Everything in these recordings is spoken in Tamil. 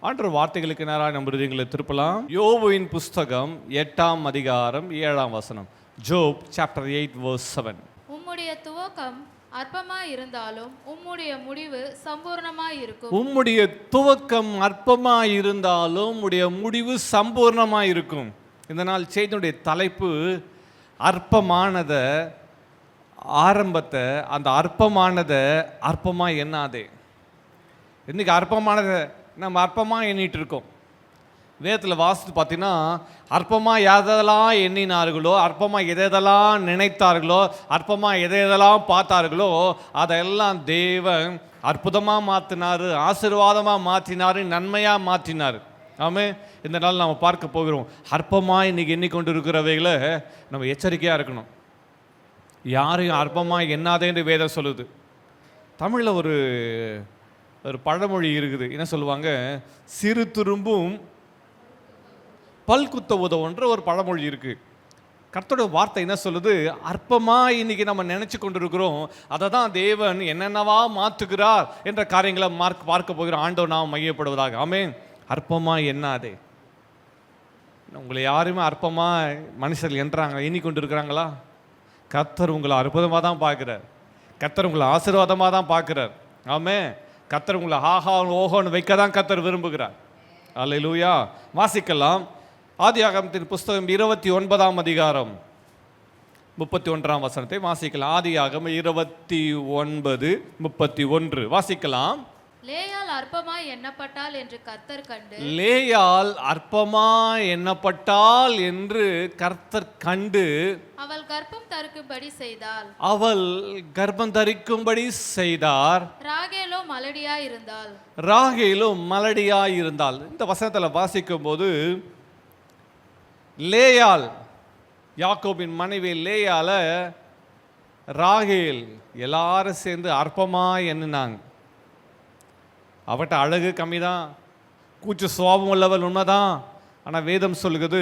ஆண்டவர் வார்த்தைகளுக்கு நேராக நம்ம இருதயங்களை திருப்பலாம். யோபுவின் புஸ்தகம் 8ஆம் அதிகாரம் 7ஆம் வசனம். ஜோப் சாப்டர் 8 verse 7. உம்முடைய துவக்கம் அற்பமாய் இருந்தாலும் உம்முடைய முடிவு சம்பூர்ணமாய் இருக்கும். உம்முடைய துவக்கம் அற்பமாய் இருந்தாலும் உம்முடைய முடிவு சம்பூர்ணமாய் இருக்கும். இந்த நாள் செய்தியுடைய தலைப்பு அற்பமானத ஆரம்பத்தை, அந்த அற்பமானதை அற்பமாக எண்ணாதே. இன்னைக்கு அற்பமானதை நம்ம அற்பமாக எண்ணிட்டு இருக்கோம். வேதத்தில் வாசித்து பார்த்தீங்கன்னா, அற்பமாக எதெல்லாம் எண்ணினார்களோ, அற்பமாக எதெல்லாம் நினைத்தார்களோ, அற்பமாக எதெல்லாம் பார்த்தார்களோ, அதெல்லாம் தேவன் அற்புதமாக மாற்றினார், ஆசீர்வாதமாக மாற்றினார், நன்மையாக மாற்றினார். ஆமாம். இந்த நாள் நாம் பார்க்க போகிறோம். அற்பமாக இன்றைக்கி எண்ணிக்கொண்டு இருக்கிறவைகளை நம்ம எச்சரிக்கையாக இருக்கணும். யாரையும் அற்பமாக எண்ணாதேன்னு வேதம் சொல்லுது. தமிழில் ஒரு பழமொழி இருக்குது. என்ன சொல்லுவாங்க? சிறு துரும்பும் பல்குத்த உதவுன்ற ஒரு பழமொழி இருக்குது. கர்த்தருடைய வார்த்தை என்ன சொல்லுது? அற்பமாக இன்னைக்கு நம்ம நினச்சி கொண்டு இருக்கிறோம், அதை தான் தேவன் என்னென்னவா மாற்றுகிறார் என்ற காரியங்களை பார்க்க போகிற ஆண்டவர் நாம் மையப்படுவதாக. ஆமென். அற்பமாக எண்ணாதே. உங்களை யாருமே அற்பமாக மனுஷர்கள் என்றாங்க எண்ணிக்கொண்டு இருக்கிறாங்களா? கர்த்தர் உங்களை அற்புதமாக தான் பார்க்குறார். கர்த்தர் உங்களை ஆசீர்வாதமாக தான் பார்க்குறார். ஆமென். கர்த்தர் உங்களை ஆஹா ஓஹோன்னு வைக்க தான் கர்த்தர் விரும்புகிறார். அல்லேலூயா. வாசிக்கலாம். ஆதியாகமத்தின் புஸ்தகம் 29ஆம் அதிகாரம் 31ஆம் வசனத்தை வாசிக்கலாம். ஆதியாகமம் 29:31 வாசிக்கலாம். லேயால் அற்பமாய் எண்ணப்பட்டாள் என்று கர்த்தர் கண்டு. லேயால் அற்பமாய் எண்ணப்பட்டாள் என்று கர்த்தர் கண்டு அவள் கர்ப்பம் தரிக்கும்படி செய்தாள். அவள் கர்ப்பம் தரிக்கும்படி செய்தார். ராகேலோ மலடியாய் இருந்தாள். ராகேலும் மலடியாய் இருந்தாள். இந்த வசனத்தில் வாசிக்கும் போது லேயால், யாக்கோபின் மனைவி லேயால ராகேல் எல்லாரும் சேர்ந்து அற்பமாய் எண்ணினாங்க. அவட்ட அழகு கம்மி தான், கூச்ச சுவாபம் உள்ளவள் உண்மைதான். ஆனால் வேதம் சொல்லுகிறது,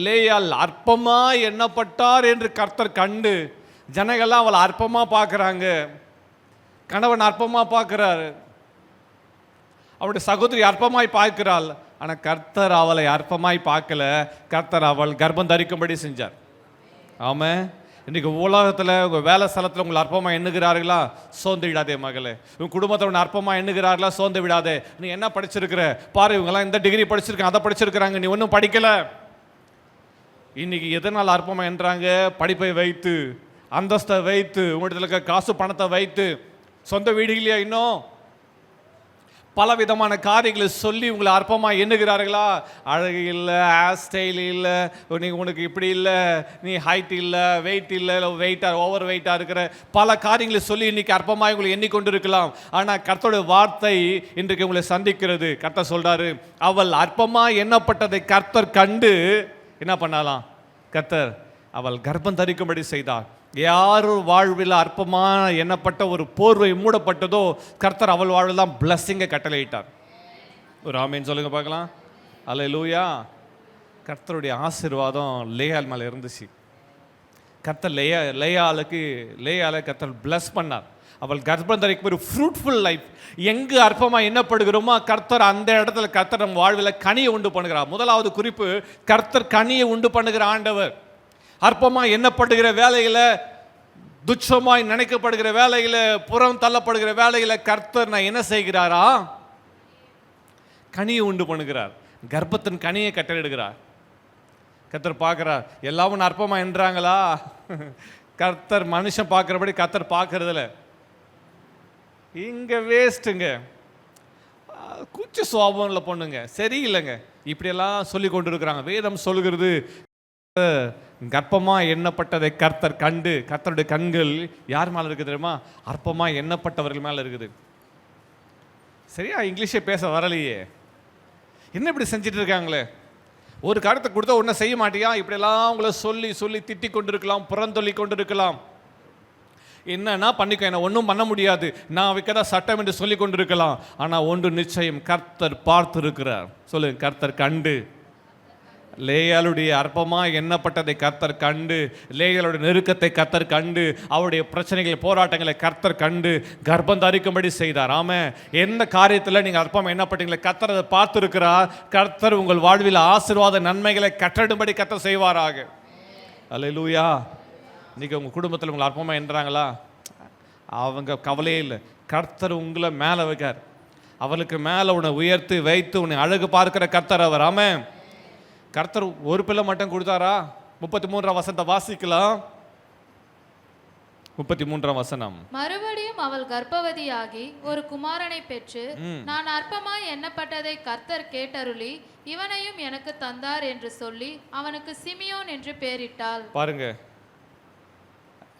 லேயால் அற்பமாக எண்ணப்பட்டார் என்று கர்த்தர் கண்டு ஜனங்கள்லாம் அவளை அற்பமாக பார்க்குறாங்க. கணவன் அற்பமாக பார்க்குறாரு, அவளுடைய சகோதரி அற்பமாய் பார்க்கிறாள். ஆனால் கர்த்தர் அவளை அற்பமாய் பார்க்கல. கர்த்தர் அவள் கர்ப்பம் தரிக்கும்படி செஞ்சார். ஆமாம். இன்றைக்கி உலகத்தில் உங்கள் வேலை ஸ்தலத்தில் உங்களை அற்பமாக எண்ணுகிறார்களா? சோர்ந்து விடாதே மகளே. உங்கள் குடும்பத்தில் உன்னை அற்பமாக எண்ணுகிறார்களா? சோர்ந்து விடாதே. நீ என்ன படிச்சிருக்கிற பாரு, இவங்கெல்லாம் இந்த டிகிரி படிச்சிருக்காங்க, அதை படிச்சிருக்கிறாங்க, நீ ஒன்றும் படிக்கலை. இன்றைக்கி எதனால் அற்பமாக எண்ணுறாங்க? படிப்பை வைத்து, அந்தஸ்தை வைத்து, உங்கள்கிட்ட இருக்க காசு பணத்தை வைத்து. சொந்த வீடு இல்லையா? இன்னும் பல விதமான காரியங்களை சொல்லி உங்களை அற்பமாக எண்ணுகிறார்களா? அழகு இல்லை, ஹேர் ஸ்டைல் இல்லை, உனக்கு இப்படி இல்லை, நீ ஹைட் இல்லை, வெயிட் இல்லை, வெயிட்டாக ஓவர் வெயிட்டாக இருக்கிற பல காரியங்களை சொல்லி இன்றைக்கி அற்பமாக உங்களை எண்ணிக்கொண்டு இருக்கலாம். ஆனால் கர்த்தருடைய வார்த்தை இன்றைக்கு உங்களை சந்திக்கிறது. கர்த்தர் சொல்கிறாரு, அவள் அற்பமாக எண்ணப்பட்டதை கர்த்தர் கண்டு என்ன பண்ணலாம்? கர்த்தர் அவள் கர்ப்பம் தரிக்கும்படி செய்தார். யார் வாழ்வில் அற்பமாக எண்ணப்பட்ட ஒரு போர்வை மூடப்பட்டதோ, கர்த்தர் அவள் வாழ்வில் தான் பிளஸ்ஸிங்கை கட்டளையிட்டார். ஒரு ஆமேன் சொல்லுங்க பார்க்கலாம். அல்லேலூயா. கர்த்தருடைய ஆசீர்வாதம் லேயால் மேலே இருந்துச்சு. கர்த்தர் லேயாலை கர்த்தர் பிளஸ் பண்ணார். அவள் கர்ப்பம் தரிக்கும் ஒரு ஃப்ரூட்ஃபுல் லைஃப். எங்கு அற்பமாக எண்ணப்படுகிறோமோ கர்த்தர் அந்த இடத்துல கர்த்தர் நம் வாழ்வில் கனியை உண்டு பண்ணுகிறார். முதலாவது குறிப்பு, கர்த்தர் கனியை உண்டு பண்ணுகிற ஆண்டவர். அற்பமாக எண்ணப்படுகிற வேலையில், துச்சமாய் நினைக்கப்படுகிற வேலையில், புறம் தள்ளப்படுகிற வேலையில் கர்த்தர் நான் என்ன செய்கிறாரா? கனியை உண்டு பண்ணுகிறார். கர்ப்பத்தின் கனியை கட்டளிடுகிறார். கர்த்தர் பார்க்குறார். எல்லாரும் அற்பமாக என்றாங்களா? கர்த்தர் மனுஷன் பார்க்குறபடி கர்த்தர் பார்க்கறதில்ல. இங்கே வேஸ்ட்டுங்க, கூச்ச சுவாபம்ல பொண்ணுங்க, சரியில்லைங்க, இப்படியெல்லாம் சொல்லி கொண்டு இருக்கிறாங்க. வேதம் சொல்லுகிறது, கர்ப்பமாக எண்ணப்பட்டதை கர்த்தர் கண்டு. கர்த்தருடைய கண்கள் யார் மேலே இருக்குது தெரியுமா? அற்பமாக எண்ணப்பட்டவர்கள் மேலே இருக்குது. சரியா இங்கிலீஷே பேச வரலையே, என்ன இப்படி செஞ்சுட்டு இருக்காங்களே? ஒரு கருத்தை கொடுத்தா ஒன்றும் செய்ய மாட்டியா? இப்படியெல்லாம் உங்களை சொல்லி சொல்லி திட்டி கொண்டு இருக்கலாம், புறந்தொல்லி கொண்டு இருக்கலாம். என்னன்னா பண்ணிக்க, என்ன ஒன்றும் பண்ண முடியாது, நான் வைக்கதா சட்டம் என்று சொல்லி கொண்டு இருக்கலாம். ஆனால் ஒன்று நிச்சயம், கர்த்தர் பார்த்து இருக்கிறார். சொல்லுங்க, கர்த்தர் கண்டு. லேயாளுடைய அற்பமா எண்ணப்பட்டதை கர்த்தர் கண்டு, லேயாளுடைய நெருக்கத்தை கர்த்தர் கண்டு, அவருடைய பிரச்சனைகளை போராட்டங்களை கர்த்தர் கண்டு கர்ப்பம் தரிக்கும்படி செய்தார். ஆமே, எந்த காரியத்தில் நீங்கள் அற்பம் எண்ணப்பட்டீங்களே கர்த்தர் அதை பார்த்துருக்கிறார். கர்த்தர் உங்கள் வாழ்வில் ஆசீர்வாத நன்மைகளை கட்டடும்படி கர்த்தர் செய்வாராக. அல்லேலூயா. இன்னைக்கு உங்கள் குடும்பத்தில் உங்களை அற்பமா எண்ணுறாங்களா? அவங்க கவலையே இல்லை. கர்த்தர் உங்களை மேலே வைக்கார். அவளுக்கு மேலே உன்னை உயர்த்தி வைத்து உன்னை அழகு பார்க்கிற கர்த்தர் அவர். ஆமே. கர்த்தர் ஒரு பிள்ளை மட்டும் கொடுத்தாரா? 33ஆம் வசனத்தை வாசிக்கலாம். 33ஆம் வசனம். மறுபடியும் அவள் கர்ப்பவதியாகி ஒரு குமாரனை பெற்று, நான் அற்பமாய் எண்ணப்பட்டதை கர்த்தர் கேட்டருளி இவனையும் எனக்கு தந்தார் என்று சொல்லி அவனுக்கு சிமியோன் என்று பெயரிட்டாள். பாருங்க,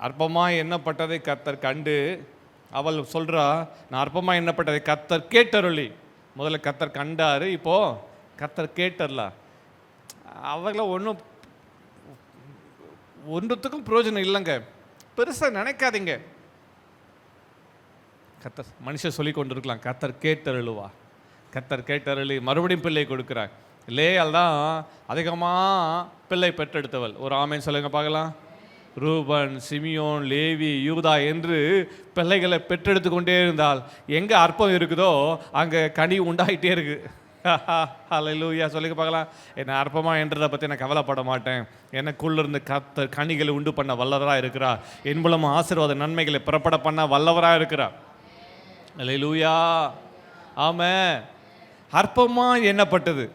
அற்பமாய் எண்ணப்பட்டதை கர்த்தர் கண்டு, அவள் சொல்றா நான் அற்பமாய் எண்ணப்பட்டதை கர்த்தர் கேட்டருளி. முதல்ல கர்த்தர் கண்டாரு, இப்போ கர்த்தர் கேட்டர்ல. அவங்கள ஒன்றுத்துக்கும் பிரயோஜனம் இல்லைங்க. பெருசாக நினைக்காதீங்க. கர்த்தர் மனுஷன் சொல்லி கொண்டு இருக்கலாம், கர்த்தர் கேட்டருளுவா, கர்த்தர் கேட்டருளி மறுபடியும் பிள்ளை கொடுக்குறார். லேயாள் தான் அதிகமாக பிள்ளை பெற்றெடுத்தவள். ஒரு ஆமேன் சொல்லுங்க பார்க்கலாம். ரூபன், சிமியோன், லேவி, யூதா என்று பிள்ளைகளை பெற்றெடுத்து கொண்டே இருந்தால் எங்கே அற்பம் இருக்குதோ அங்கே கனி உண்டாகிட்டே இருக்கு. அல்லேலூயா. சொல்லிக்க பார்க்கலாம். என்னை அற்பமாக என்றதை பற்றி நான் கவலைப்பட மாட்டேன். எனக்குள்ளிருந்து கர்த்தர் கனிகளை உண்டு பண்ண வல்லவராக இருக்கிறார். என் மூலமாக ஆசீர்வாத நன்மைகளை புறப்பட பண்ண வல்லவராக இருக்கிறார். அல்லேலூயா. ஆமென். அற்பமாக எண்ணப்பட்டது.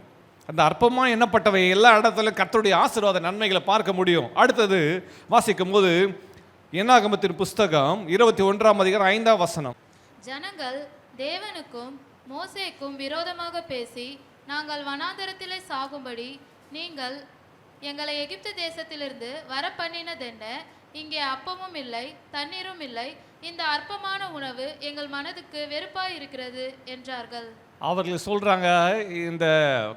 அந்த அற்பமாக எண்ணப்பட்டவை எல்லா இடத்துலையும் கர்த்தருடைய ஆசீர்வாத நன்மைகளை பார்க்க முடியும். அடுத்தது வாசிக்கும் போது என்னாகமத்தின் புஸ்தகம் 21ஆம் அதிகாரம் 5ஆம் வசனம். ஜனங்கள் தேவனுக்கும் மோசேக்கும் விரோதமாக பேசி, நாங்கள் வனாந்தரத்திலே சாகும்படி நீங்கள் எங்களை எகிப்து தேசத்திலிருந்து வர பண்ணினதென்ன? இங்கே அப்பமும் இல்லை தண்ணீரும் இல்லை. இந்த அற்பமான உணவு எங்கள் மனதுக்கு வெறுப்பாய் இருக்கிறது என்றார்கள். அவர்கள் சொல்றாங்க, இந்த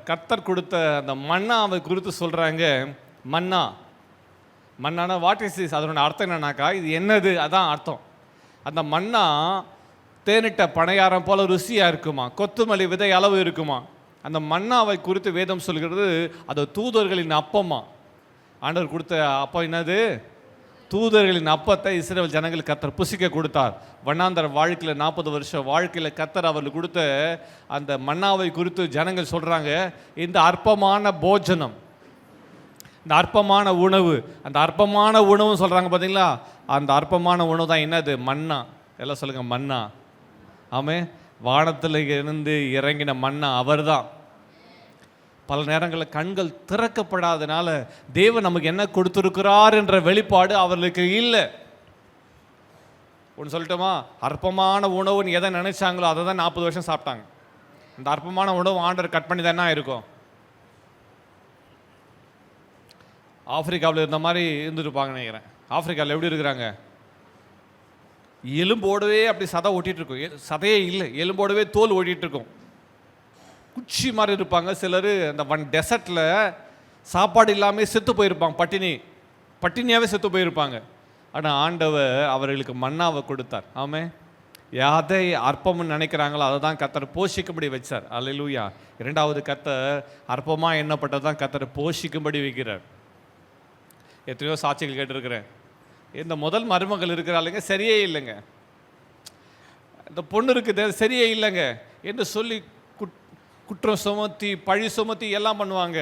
கர்த்தர் கொடுத்த அந்த மன்னாவை குறித்து சொல்றாங்க. மன்னா, மன்னானா வாட் இஸ் திஸ்? அதனோட அர்த்தம் என்னன்னாக்கா, இது என்னது? அதான் அர்த்தம். அந்த மன்னா தேனிட்ட பனையாரம் போல ருசியாக இருக்குமா, கொத்துமல்லி விதை அளவு இருக்குமா. அந்த மன்னாவை குறித்து வேதம் சொல்கிறது, அது தூதர்களின் அப்பமா. ஆண்டவர் கொடுத்த அப்பம் என்னது? தூதர்களின் அப்பத்தை இஸ்ரவேல் ஜனங்களுக்கு கர்த்தர் புசிக்க கொடுத்தார். வண்ணாந்தர வாழ்க்கையில் 40 வருஷம் வாழ்க்கையில் கர்த்தர் அவர்களுக்கு கொடுத்த அந்த மன்னாவை குறித்து ஜனங்கள் சொல்கிறாங்க, இந்த அற்பமான போஜனம், இந்த அற்பமான உணவு, அந்த அற்பமான உணவுன்னு சொல்கிறாங்க பார்த்தீங்களா, அந்த அற்பமான உணவு தான் என்னது? மன்னா. எல்லாம் சொல்லுங்கள், மன்னா. ஆமே. வானத்தில் இருந்து இறங்கின மன்னா அவர் தான். பல நேரங்களில் கண்கள் திறக்கப்படாதனால தேவன் நமக்கு என்ன கொடுத்துருக்கிறார் என்ற வெளிப்பாடு அவர்களுக்கு இல்லை. ஒன்று சொல்லட்டுமா? அற்பமான உணவுன்னு எதை நினைச்சாங்களோ அதை தான் 40 வருஷம் சாப்பிட்டாங்க. இந்த அற்பமான உணவு ஆண்டவர் கட் பண்ணி தானே இருக்கும். ஆப்பிரிக்காவில் இருந்த மாதிரி இருந்துருப்பாங்கன்னு நினைக்கிறேன். ஆப்பிரிக்காவில் எப்படி இருக்கிறாங்க? எலும்போடவே அப்படி சதை ஓட்டிகிட்டு இருக்கும். சதையே இல்லை, எலும்போடவே தோல் ஓட்டிகிட்டு இருக்கும். குச்சி மாதிரி இருப்பாங்க. சிலர் அந்த டெசர்ட்டில் சாப்பாடு இல்லாமல் செத்து போயிருப்பாங்க. பட்டினியாகவே செத்து போயிருப்பாங்க. ஆனால் ஆண்டவர் அவர்களுக்கு மன்னாவை கொடுத்தார். ஆமே. யாதை அற்பம்னு நினைக்கிறாங்களோ அதை தான் கர்த்தர் போஷிக்கும்படி வச்சார். அல்லேலூயா. இரண்டாவது கர்த்தர் அற்பமாக எண்ணப்பட்டதான் கர்த்தர் போஷிக்கும்படி வைக்கிறார். எத்தனையோ சாட்சிகள் கேட்டிருக்கிறேன். இந்த முதல் மருமகள் இருக்கிறாளுங்க, சரியே இல்லைங்க. இந்த பொண்ணு இருக்குது, சரியே இல்லைங்க என்று சொல்லி குற்றம் சுமத்தி பழி சுமத்தி எல்லாம் பண்ணுவாங்க.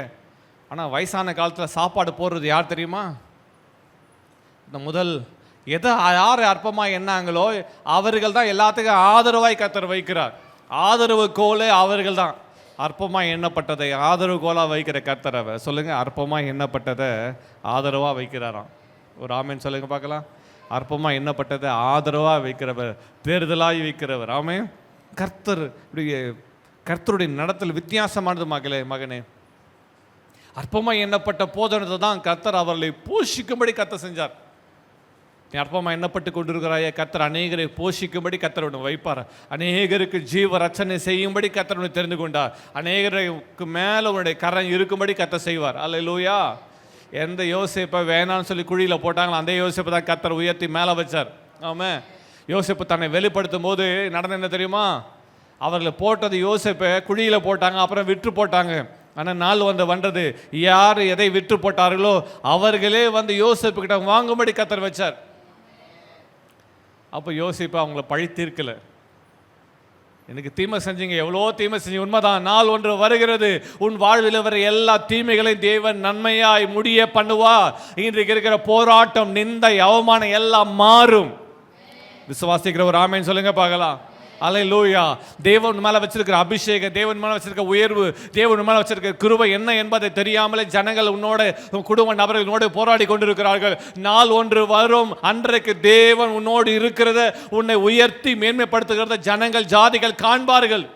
ஆனால் வயசான காலத்தில் சாப்பாடு போடுறது யார் தெரியுமா? இந்த முதல் எதை யார் அற்பமாக எண்ணாங்களோ அவர்கள் தான் எல்லாத்துக்கும் ஆதரவாய் கர்த்தர் வைக்கிறார். ஆதரவு கோலே அவர்கள் தான். அற்பமாக எண்ணப்பட்டதை ஆதரவு கோலாக வைக்கிற கர்த்தர் அவர். சொல்லுங்கள், அற்பமாக எண்ணப்பட்டதை ஆதரவாக வைக்கிறாராம். ஒரு ஆமேன் சொல்லுங்க பார்க்கலாம். அற்பமாக எண்ணப்பட்டதை ஆதரவாக வைக்கிறவர், தேர்தலாகி வைக்கிறவர். ஆமே. கர்த்தருடைய நடத்தல் வித்தியாசமானது மகனே. அற்பமாக எண்ணப்பட்ட போதனத்தை தான் கர்த்தர் அவர்களை போஷிக்கும்படி கர்த்தர் செஞ்சார். நீ அற்பமாக எண்ணப்பட்டு கொண்டிருக்கிறாய, கர்த்தர் அநேகரை போஷிக்கும்படி கர்த்தர் ஒன்று வைப்பார். அநேகருக்கு ஜீவ ரச்சனை செய்யும்படி கர்த்தர் ஒன்று தெரிந்து கொண்டார். அநேகருக்கு மேலே உன்னுடைய கரம் இருக்கும்படி கர்த்தர் செய்வார். அல்லேலூயா. எந்த யோசேப்பை வேணான்னு சொல்லி குழியில் போட்டாங்களோ அந்த யோசேப்பை தான் கர்த்தர் உயர்த்தி மேலே வச்சார். ஆமாம். யோசேப்பு தன்னை வெளிப்படுத்தும் போது நடந்த என்ன தெரியுமா? அவர்களை போட்டது யோசேப்பை குழியில் போட்டாங்க, அப்புறம் விற்று போட்டாங்க. ஆனால் நாள் வந்தது யார் எதை விற்று போட்டார்களோ அவர்களே வந்து யோசேப்பு கிட்ட வாங்கும்படி கர்த்தர் வச்சார். அப்போ யோசிப்பு அவங்கள பழி தீர்க்கல. எனக்கு தீமை செஞ்சீங்க, எவ்வளோ தீமை செஞ்சீங்க, உண்மைதான். நாள் ஒன்று வருகிறது, உன் வாழ்வில் வர எல்லா தீமைகளையும் தேவன் நன்மையாய் முடிய பண்ணுவா. இன்றைக்கு இருக்கிற போராட்டம், நிந்தை, அவமானம் எல்லாம் மாறும். விசுவாசிக்கிற ஒரு ஆமேன் சொல்லுங்க பார்க்கலாம். அல்லேலூயா. தேவன் மேல வச்சிருக்கிற அபிஷேகம், தேவன் மேல வச்சிருக்க உயர்வு, தேவன் மேல வச்சிருக்க கிருபை என்ன என்பதை தெரியாமலே ஜனங்கள் உன்னோட, குடும்ப நபர்கள் உன்னோடு போராடி கொண்டிருக்கிறார்கள். நாள் ஒன்று வரும், அன்றைக்கு தேவன் உன்னோடு இருக்கிறத, உன்னை உயர்த்தி மேன்மைப்படுத்துகிறத ஜனங்கள், ஜாதிகள் காண்பார்கள்.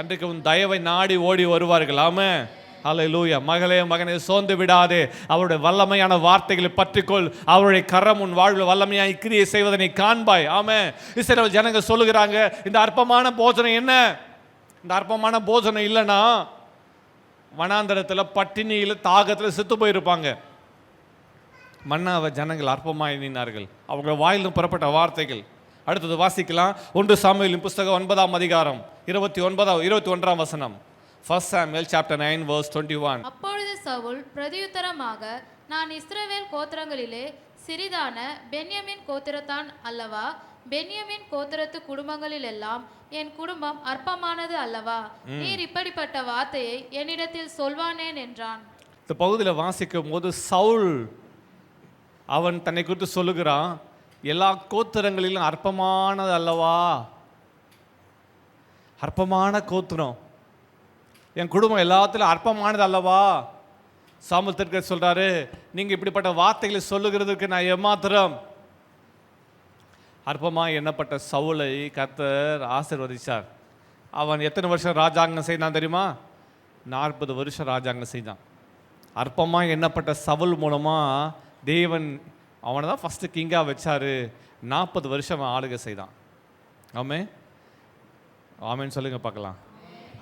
அன்றைக்கு உன் தயவை நாடி ஓடி வருவார்கள். ஆமென். அல்லேலூயா. மகளே மகனே, சோர்ந்து விடாதே. அவருடைய வல்லமையான வார்த்தைகளை பற்றிக்கொள். அவருடைய கரம் உன் வாழ்வில் வல்லமையாய் கிரியை செய்வதை நீ காண்பாய். ஆமென். இஸ்ரவேல் ஜனங்கள் சொல்லுகிறாங்க, இந்த அற்பமான போஜனை என்ன? இந்த அற்பமான போஜனை இல்லைன்னா வனாந்தரத்தில் பட்டினியில் தாகத்தில் செத்து போயிருப்பாங்க. மன்னாவை ஜனங்கள் அற்பமாய் எண்ணினார்கள். அவங்க வாயிலும் புறப்பட்ட வார்த்தைகள். அடுத்தது வாசிக்கலாம். 1 சாமுவேலின் புஸ்தகம் 9ஆம் அதிகாரம் 21ஆம் வசனம். 1 Samuel chapter 9 verse 21. அப்பொழுது சவுல் பிரதியுத்தரமாக, நான் இஸ்ரவேல் கோத்திரங்களிலே சிறிதான பென்யமின் கோத்திரத்தான் அல்லவா? பென்யமின் கோத்திரத்து குடும்பங்களில் எல்லாம் என் குடும்பம் அற்பமானது அல்லவா? நீர் இப்படிப்பட்ட வார்த்தையை என்னிடத்தில் சொல்வானேன் என்றான். இந்த பகுதியில் வாசிக்கும் போது சவுல் அவன் தன்னை குறித்து சொல்லுகிறான், எல்லா கோத்திரங்களிலும் அற்பமானது அல்லவா? அற்பமான கோத்திரம், என் குடும்பம் எல்லாத்திலும் அற்பமானது அல்லவா? சாமுவேல் தீர்க்கதரிசி சொல்றாரு, நீங்க இப்படிப்பட்ட வார்த்தைகளை சொல்லுகிறதுக்கு நான் ஏமாத்திரம். அற்பமாக எண்ணப்பட்ட சவுலை கர்த்தர் ஆசீர்வதிச்சார். அவன் எத்தனை வருஷம் ராஜாங்கம் செய்தான் தெரியுமா? 40 வருஷம் ராஜாங்கம் செய்தான். அற்பமாக எண்ணப்பட்ட சவுல் மூலமாக தேவன் அவனை தான் ஃபஸ்ட்டு கிங்காக வச்சார். 40 வருஷம் அவன் ஆளுகை செய்தான். ஆமென். ஆமென் சொல்லுங்க பார்க்கலாம்.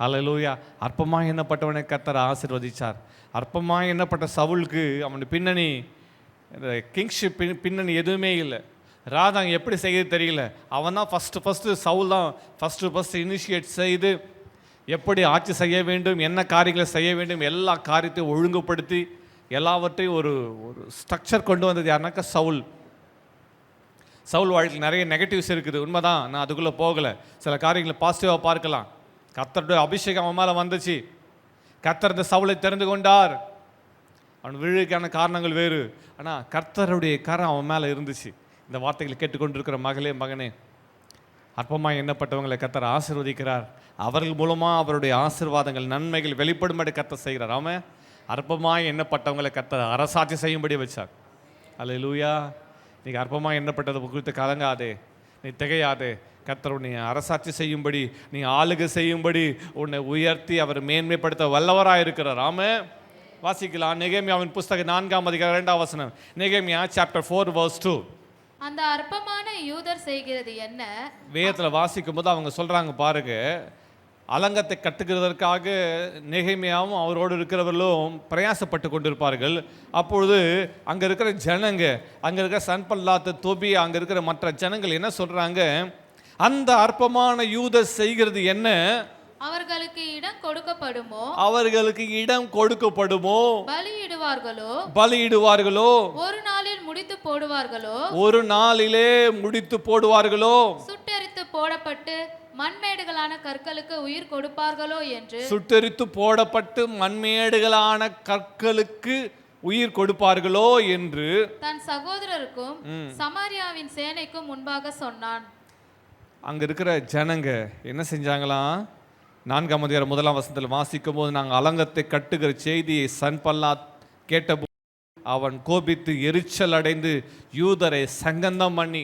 அல்லேலூயா. அற்பமாக எண்ணப்பட்டவனை கர்த்தர் ஆசீர்வதிச்சார். அற்பமாக எண்ணப்பட்ட சவுலுக்கு அவன் பின்னணி, கிங்ஷிப் பின்னணி எதுவுமே இல்லை. ராஜாங்க எப்படி செய்யறது தெரியல. அவன் தான் ஃபஸ்ட்டு சவுல் தான் ஃபஸ்ட்டு இனிஷியேட் செய்து எப்படி ஆட்சி செய்ய வேண்டும், என்ன காரியங்களை செய்ய வேண்டும், எல்லா காரியத்தையும் ஒழுங்குபடுத்தி எல்லாவற்றையும் ஒரு ஸ்ட்ரக்சர் கொண்டு வந்தது யாருனாக்கா சவுல். சவுல் வாழ்க்கையில் நிறைய நெகட்டிவ்ஸ் இருக்குது, உண்மைதான். நான் அதுக்குள்ளே போகலை. சில காரியங்களை பாசிட்டிவாக பார்க்கலாம். கர்த்தருடைய அபிஷேகம் அவன் மேலே வந்துச்சு. கர்த்தர் இந்த சவுலை தெரிந்து கொண்டார். அவன் விழுக்கான காரணங்கள் வேறு, ஆனால் கர்த்தருடைய கரம் அவன் மேலே இருந்துச்சு. இந்த வார்த்தைகளை கேட்டுக்கொண்டிருக்கிற மகளே மகனே, அற்பமாக எண்ணப்பட்டவங்களை கர்த்தர் ஆசீர்வதிக்கிறார். அவர்கள் மூலமாக அவருடைய ஆசீர்வாதங்கள், நன்மைகள் வெளிப்படும்படி கர்த்தர் செய்கிறார். அவன் அற்பமாக எண்ணப்பட்டவங்களை கர்த்தர் அரசாட்சி செய்யும்படி வச்சார். அல்லேலூயா. நீ அற்பமாக எண்ணப்பட்டதை குறித்து கலங்காதே, நீ திகையாதே. கர்த்தர் உன்னை அரசாட்சி செய்யும்படி, நீ ஆளுகை செய்யும்படி உன்னை உயர்த்தி அவர் மேன்மைப்படுத்த வல்லவராக இருக்கிறார். ஆமென். வாசிக்கலாம். நெகேமியாவின் புஸ்தகம் 4ஆம் அதிகாரம் 2ஆம் வசனம். நெகேமியா சாப்டர் 4 verse 2. அந்த அற்பமான யூதர் செய்கிறது என்ன? வேதத்தில் வாசிக்கும் போது அவங்க சொல்றாங்க பாருங்க, அலங்கத்தை கட்டுகிறதற்காக நெகேமியாவும் அவரோடு இருக்கிறவர்களும் பிரயாசப்பட்டு கொண்டிருப்பார்கள். அப்பொழுது அங்கே இருக்கிற ஜனங்க, அங்கே இருக்கிற சன்பல்லாத், தொபி, அங்கே இருக்கிற மற்ற ஜனங்கள் என்ன சொல்றாங்க, அந்த அற்பமான யூதர் செய்கிறது என்ன? அவர்களுக்கு இடம் கொடுக்கப்படுமோ? அவர்களுக்கு இடம் கொடுக்கப்படுமோ? பலியிடுவார்களோ? ஒரு நாளில் முடித்து போடுவார்களோ? ஒரு நாளிலே முடித்து போடுவார்களோ? சுட்டெரித்து போடப்பட்டு மண்மேடுகளான கற்களுக்கு உயிர் கொடுப்பார்களோ என்று. சுட்டெரித்து போடப்பட்டு மண்மேடுகளான கற்களுக்கு உயிர் கொடுப்பார்களோ என்று தன் சகோதரருக்கும் சமாரியாவின் சேனைக்கும் முன்பாக சொன்னான். அங்க இருக்கிற ஜனங்க என்ன செஞ்சாங்களாம்? 4ஆம் அதிகாரம் 1ஆம் வசனத்தில் வாசிக்கும் போது, நாங்கள் அலங்கத்தை கட்டுகிற செய்தியை சன்பல்லாத் கேட்டபோது அவன் கோபித்து எரிச்சல் அடைந்து யூதரை சங்கந்தம் பண்ணி,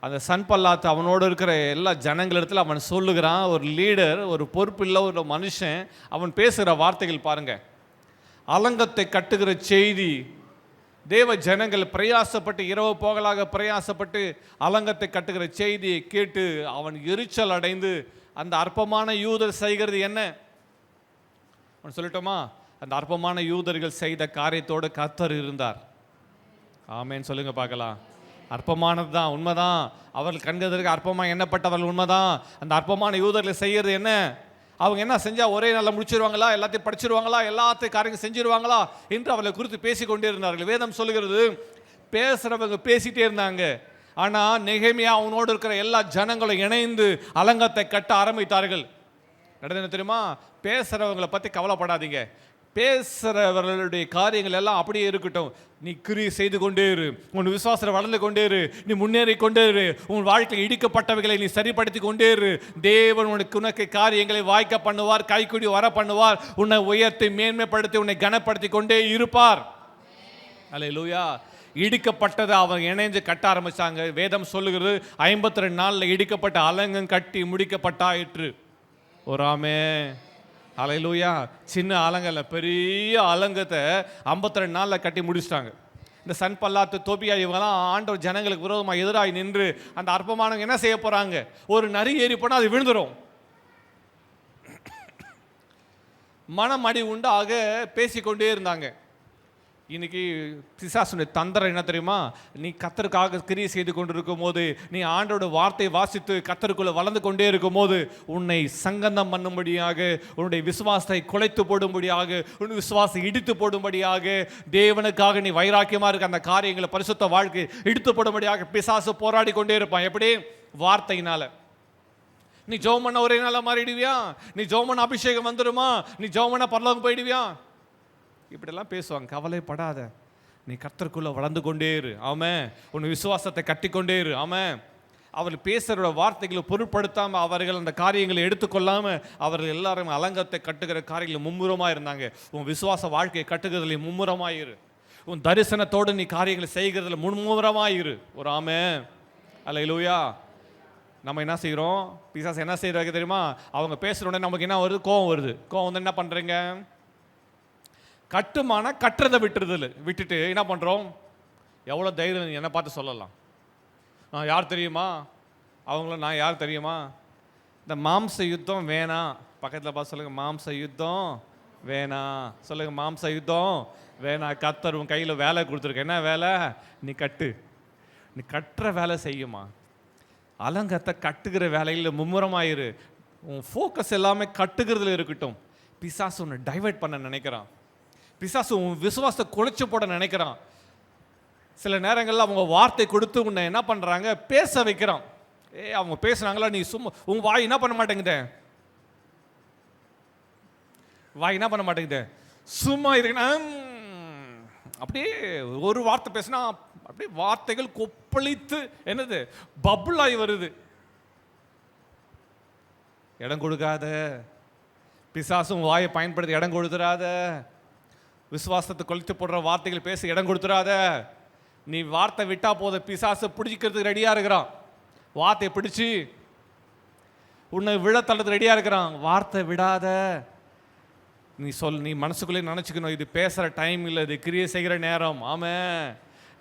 அந்த சன்பல்லாத் அவனோடு இருக்கிற எல்லா ஜனங்களிடத்தில் அவன் சொல்லுகிறான். ஒரு லீடர், ஒரு பொறுப்பில்ல ஒரு மனுஷன், அவன் பேசுகிற வார்த்தைகள் பாருங்க. அலங்கத்தை கட்டுகிற செய்தி, தேவ ஜனங்கள் பிரயாசப்பட்டு இரவு போகலாக பிரயாசப்பட்டு அலங்கத்தை கட்டுகிற செய்தியை கேட்டு அவன் எரிச்சல் அடைந்து, அந்த அற்பமான யூதர் செய்கிறது என்ன சொல்லட்டுமா? அந்த அற்பமான யூதர்கள் செய்த காரியத்தோடு கர்த்தர் இருந்தார். ஆமேன்னு சொல்லுங்க பார்க்கலாம். அற்பமானது தான், உண்மைதான். அவர்கள் கண்கிறதுக்கு அற்பமாக எண்ணப்பட்டவர்கள், உண்மைதான். அந்த அற்பமான யூதர்களை செய்கிறது என்ன? அவங்க என்ன செஞ்சால் ஒரே நாளில் முடிச்சிருவாங்களா, எல்லாத்தையும் படிச்சிருவாங்களா, எல்லாத்தையும் காரியங்கள் செஞ்சிருவாங்களா என்று அவளை குறித்து பேசிக்கொண்டே இருந்தார்கள். வேதம் சொல்லுகிறது பேசுகிறவங்க பேசிகிட்டே இருந்தாங்க. ஆனால் நெகேமியா அவனோடு இருக்கிற எல்லா ஜனங்களும் இணைந்து அலங்கத்தை கட்ட ஆரம்பித்தார்கள். நடந்தது தெரியுமா? பேசுகிறவங்களை பற்றி கவலைப்படாதீங்க, பேசுகிறவர்களுடைய காரியங்கள் எல்லாம் அப்படியே இருக்கட்டும். நீ கிரியை செய்து கொண்டே இரு, உன் விசுவாசத்தை வளர்ந்து கொண்டே இரு, நீ முன்னேறி கொண்டே இரு, உன் வாழ்க்கையில் இடிக்கப்பட்டவைகளை நீ சரிப்படுத்தி கொண்டே இரு. தேவன் உனக்கு காரியங்களை வாய்க்க பண்ணுவார், கைக்குடி வர பண்ணுவார், உன்னை உயர்த்தி மேன்மைப்படுத்தி உன்னை கனப்படுத்தி கொண்டே இருப்பார். அல்லேலூயா. இடிக்கப்பட்டதை அவங்க இணைஞ்சு கட்ட ஆரம்பிச்சாங்க. வேதம் சொல்லுகிறது 52 நாளில் இடிக்கப்பட்ட அலங்கம் கட்டி முடிக்கப்பட்டாயிற்று. ஒரு ஆமென். அல்லேலூயா. சின்ன அலங்கல்ல, பெரிய அலங்கத்தை 52 நாளில் கட்டி முடிச்சிட்டாங்க. இந்த சன்பல்லாத்து, தோபியா இவங்கெல்லாம் ஆண்டவர் ஜனங்களுக்கு விரோதமாக எதிராக நின்று அந்த அற்பமானவங்க என்ன செய்ய போறாங்க? ஒரு நரி ஏறி போனால் அது விழுந்துடும். மனம் அடி உண்டாக பேசிக்கொண்டே இருந்தாங்க. இன்னைக்கு பிசாசுடைய தந்திரம் என்ன தெரியுமா? நீ கர்த்தருக்காக கிரியை செய்து கொண்டிருக்கும் போது, நீ ஆண்டோட வார்த்தையை வாசித்து கர்த்தருக்குள்ள வளர்ந்து கொண்டே இருக்கும் போது, உன்னை சங்கந்தம் பண்ணும்படியாக, உன்னுடைய விசுவாசத்தை குலைத்து போடும்படியாக, உன் விசுவாசத்தை இடித்து போடும்படியாக, தேவனுக்காக நீ வைராக்கியமாக இருக்க அந்த காரியங்களை, பரிசுத்த வாழ்க்கை இடித்து போடும்படியாக பிசாசு போராடி கொண்டே இருப்பான். எப்படி? வார்த்தையினால. நீ ஜெபம் பண்ண ஒரே நாள மாறிடுவியா? நீ ஜெபம் பண்ண அபிஷேகம் வந்துடுமா? நீ ஜெபம் பண்ண பரலோகம் போயிடுவியா? இப்படிலாம் பேசுவாங்க. கவலைப்படாத, நீ கர்த்தருக்குள்ள வளர்ந்து கொண்டே இரு. ஆமென். உன் விசுவாசத்தை கட்டிக்கொண்டே இரு. ஆமென். அவர்கள் பேசுகிற வார்த்தைகளை பொருட்படுத்தாமல், அவர்கள் அந்த காரியங்களை எடுத்துக்கொள்ளாமல், அவர்கள் எல்லாரும் அலங்கத்தை கட்டுகிற காரியங்களில் மும்முரமாக இருந்தாங்க. உன் விசுவாச வாழ்க்கையை கட்டுகிறதுல மும்முரமாயிரு. உன் தரிசனத்தோடு நீ காரியங்களை செய்கிறதுல மும்முரமாயிரு. ஒரு ஆமென். அல்லேலூயா. நம்ம என்ன செய்கிறோம்? பிசாசு என்ன செய்கிறாங்க தெரியுமா? அவங்க பேசுகிற உடனே நமக்கு என்ன வருது? கோவம் வருது. கோவம் வந்து என்ன பண்ணுறீங்க? கட்டுமான கட்டுறதை விட்டுட்டு என்ன பண்ணுறோம்? எவ்வளோ தைரியம் என்னை பார்த்து சொல்லலாம். நான் யார் தெரியுமா? அவங்கள நான் யார் தெரியுமா? இந்த மாம்ச யுத்தம் வேணாம். பக்கத்தில் பார்த்து சொல்லுங்கள், மாம்ச யுத்தம் வேணாம். சொல்லுங்கள், மாம்ச யுத்தம் வேணாம். கர்த்தர் உன் கையில் வேலை கொடுத்துருக்க. என்ன வேலை? நீ கட்டு. நீ கட்டுற வேலை செய்யுமா. அலங்கத்தை கட்டுகிற வேலையில் மும்முரமாயிரு. உன் ஃபோக்கஸ் எல்லாமே கட்டுகிறதுல இருக்கட்டும். பிசாசு உன்னை டைவர்ட் பண்ண நினைக்கிறான். பிசாசு உன் விசுவாசத்தை குலைச்சு போட நினைக்கிறான். சில நேரங்களில் அவங்க வார்த்தை கொடுத்து உன்னை என்ன பண்ணுறாங்க? பேச வைக்கிறான். அவங்க பேசுனாங்களா, நீ சும்மா உன் வாய் என்ன பண்ண மாட்டேங்குது? வாய் என்ன பண்ண மாட்டேங்குது? சும்மா இருக்கணும். அப்படியே ஒரு வார்த்தை பேசினா அப்படியே வார்த்தைகள் கொப்பளித்து என்னது பபுளாகி வருது. இடம் கொடுக்காத. பிசாசும் வாயை பயன்படுத்தி இடம் கொடுத்துடாத. விசுவாசத்தை கொளுத்து போடுற வார்த்தைகள் பேச இடம் கொடுத்துடாத. நீ வார்த்தை விட்டா போத பிசாசை பிடிக்கிறதுக்கு ரெடியாக இருக்கிறான். வார்த்தையை பிடிச்சி உன்னை விழத்தள்ளது ரெடியாக இருக்கிறான். வார்த்தை விடாத. நீ மனசுக்குள்ளே நினச்சிக்கணும், இது பேசுகிற டைம் இல்லை, இது கிரியை செய்கிற நேரம். ஆமென்.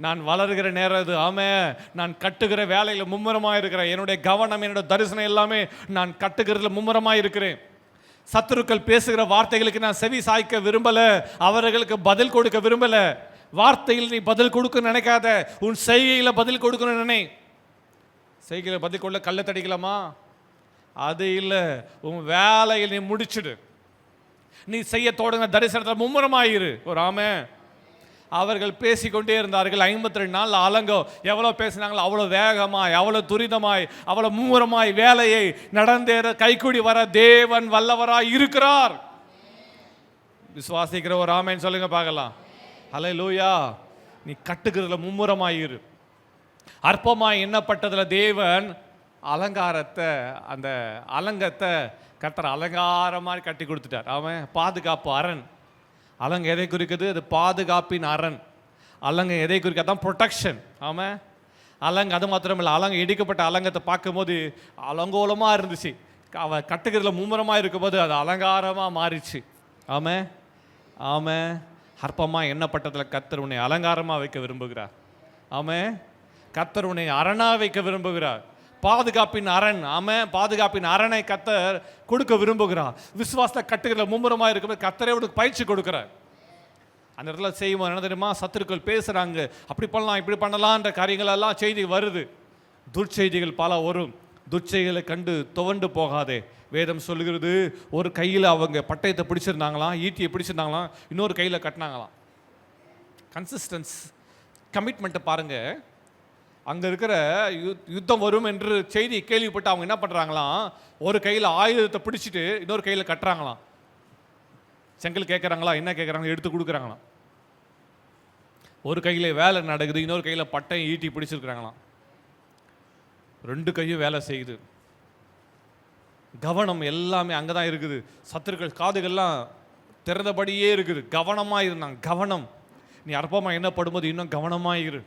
நான் வளர்கிற நேரம் இது. ஆமென். நான் கட்டுகிற வேலையில் மும்முரமாக இருக்கிறேன். என்னுடைய கவனம், என்னோட தரிசனம் எல்லாமே நான் கட்டுகிறதுல மும்முரமாக இருக்கிறேன். சத்துருக்கள் பேசுகிற வார்த்தைகளுக்கு நான் செவி சாய்க்க விரும்பல. அவர்களுக்கு பதில் கொடுக்க விரும்பல. வார்த்தையில் நீ பதில் கொடுக்க நினைக்காத, உன் செய்கையில் பதில் கொடுக்கணும் நினை. செய்கையில் பதில் கொள்ள கல்லை தடிக்கலாமா? அது இல்லை. உன் வேலையில் நீ முடிச்சுடு. நீ செய்ய தொடங்க தரிசனத்தில் மும்முரமாயிரு. ஒரு ஆமென். அவர்கள் பேசிக்கொண்டே இருந்தார்கள். 52 நாள் அலங்கம். எவ்வளோ பேசினாங்களோ அவ்வளோ வேகமாய், அவ்வளோ துரிதமாய், அவ்வளோ மும்முரமாய் வேலையை நடந்தேற கைக்கூடி வர தேவன் வல்லவராய் இருக்கிறார். விசுவாசிக்கிற ஒரு ஆமென் சொல்லுங்க பார்க்கலாம். அல்லேலூயா. நீ கட்டுகிறதுல மும்முரமாயிரு. அற்பமாய் எண்ணப்பட்டதுல தேவன் அலங்காரத்தை, அந்த அலங்கத்தை கர்த்தர் அலங்காரமாக கட்டி கொடுத்துட்டார். அவன் பாதுகாப்பு அரண். அலங்க எதை குறிக்குது? அது பாதுகாப்பின் அரண். அலங்க எதை குறிக்க? அதான் ப்ரொடெக்ஷன். ஆமாம். அலங்க அது மாத்திரமில்லை, அலங்க இடிக்கப்பட்ட அலங்கத்தை பார்க்கும்போது அலங்கோலமாக இருந்துச்சு. அவன் கட்டுக்கிறதுல மும்முரமாக இருக்கும்போது அது அலங்காரமாக மாறிச்சு. ஆமாம். ஆமாம். அற்பமாக எண்ணப்பட்டதில் கர்த்தர் உன்னை அலங்காரமாக வைக்க விரும்புகிறார். ஆமாம். கர்த்தர் உன்னை அரணாக வைக்க விரும்புகிறார். பாதுகாப்பின் அரண். ஆமாம். பாதுகாப்பின் அரணை கர்த்தர் கொடுக்க விரும்புகிறார். விசுவாசத்தை கட்டுகிற மும்முரமாக இருக்கும்போது கர்த்தரே உனக்கு பயிற்சி கொடுக்குறார். அந்த இடத்துல செய்வோம். என்ன தெரியுமா? சத்துருக்கள் பேசுகிறாங்க, அப்படி பண்ணலாம் இப்படி பண்ணலான்ற காரியங்கள் எல்லாம் செய்தி வருது. துர்ச்செய்திகள் பல வரும். துச்சைகளை கண்டு துவண்டு போகாதே. வேதம் சொல்லுகிறது, ஒரு கையில் அவங்க பட்டயத்தை பிடிச்சிருந்தாங்களாம், ஈட்டியை பிடிச்சிருந்தாங்களாம், இன்னொரு கையில் கட்டினாங்களாம். கன்சிஸ்டன்ஸ், கமிட்மெண்ட்டை பாருங்க. அங்கே இருக்கிற யுத்தம் வரும் என்று செய்தி கேள்விப்பட்டு அவங்க என்ன பண்ணுறாங்களாம், ஒரு கையில் ஆயுதத்தை பிடிச்சிட்டு இன்னொரு கையில் கட்டுறாங்களாம். செங்கல் கேட்குறாங்களா, என்ன கேட்குறாங்க, எடுத்து கொடுக்குறாங்களாம். ஒரு கையில் வேலை நடக்குது, இன்னொரு கையில் பட்டையும் ஈட்டி பிடிச்சிருக்கிறாங்களாம். ரெண்டு கையும் வேலை செய்யுது. கவனம் எல்லாமே அங்கே தான் இருக்குது. சத்துருக்கள் காதுகள்லாம் திறந்தபடியே இருக்குது. கவனமாக இருந்தாங்க. கவனம். நீ அற்பமாக என்ன படும்போது இன்னும் கவனமாக இரு.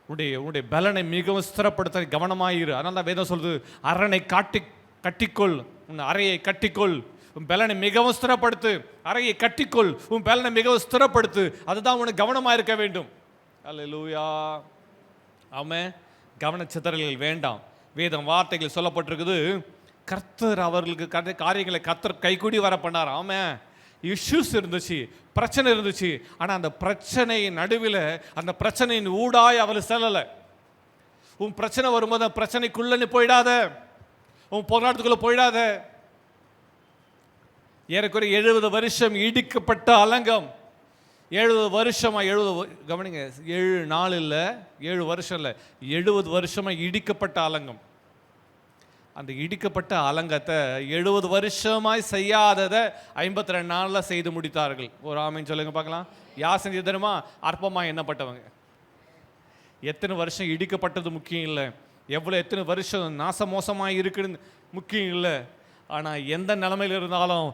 உன்னுடைய பலனை மிகவும் ஸ்திரப்படுத்த கவனமாக இரு. அதனால தான் வேதம் சொல்லுது, அரணை கட்டிக்கொள், உன் அறையை கட்டிக்கொள், உன் பலனை மிகவும் ஸ்திரப்படுத்து. அறையை கட்டிக்கொள், உன் பலனை மிகவும் ஸ்திரப்படுத்து. அதுதான் உனக்கு கவனமாக இருக்க வேண்டும். அல்லேலூயா. ஆமென். கவனச்சிதறல்கள் வேண்டாம். வேதம் வார்த்தைகள் சொல்லப்பட்டிருக்குது, கர்த்தர் அவர்களுக்கு காரியங்களை கர்த்தர் கைகூடி வர பண்ணார். ஆமென். இஷ்யூஸ் இருந்துச்சு, பிரச்சனை இருந்துச்சு. ஆனால் அந்த பிரச்சனையின் நடுவில், அந்த பிரச்சனையின் ஊடாய் அவர் செல்லலை. உன் பிரச்சனை வரும்போது அந்த பிரச்சனைக்குள்ள நீ போயிடாத, உன் போராட்டத்துக்குள்ள போயிடாத. ஏறக்குறைய 70 வருஷம் இடிக்கப்பட்ட அலங்கம். 70 வருஷமா, 70 கவனிங்க, 7 நாள் இல்லை, 7 வருஷம் இல்லை, 70 வருஷமா இடிக்கப்பட்ட அலங்கம். அந்த இடிக்கப்பட்ட அலங்கத்தை 70 வருஷமாய் செய்யாததை 52 நாளில் செய்து முடித்தார்கள். ஒரு ஆமீன் சொல்லுங்க பார்க்கலாம். யார் செஞ்சது தெரியுமா? அற்பமாக எண்ணப்பட்டவங்க. எத்தனை வருஷம் இடிக்கப்பட்டது முக்கியம் இல்லை, எத்தனை வருஷம் நாசமோசமாக இருக்குன்னு முக்கியம் இல்லை. ஆனால் எந்த நிலைமையில் இருந்தாலும்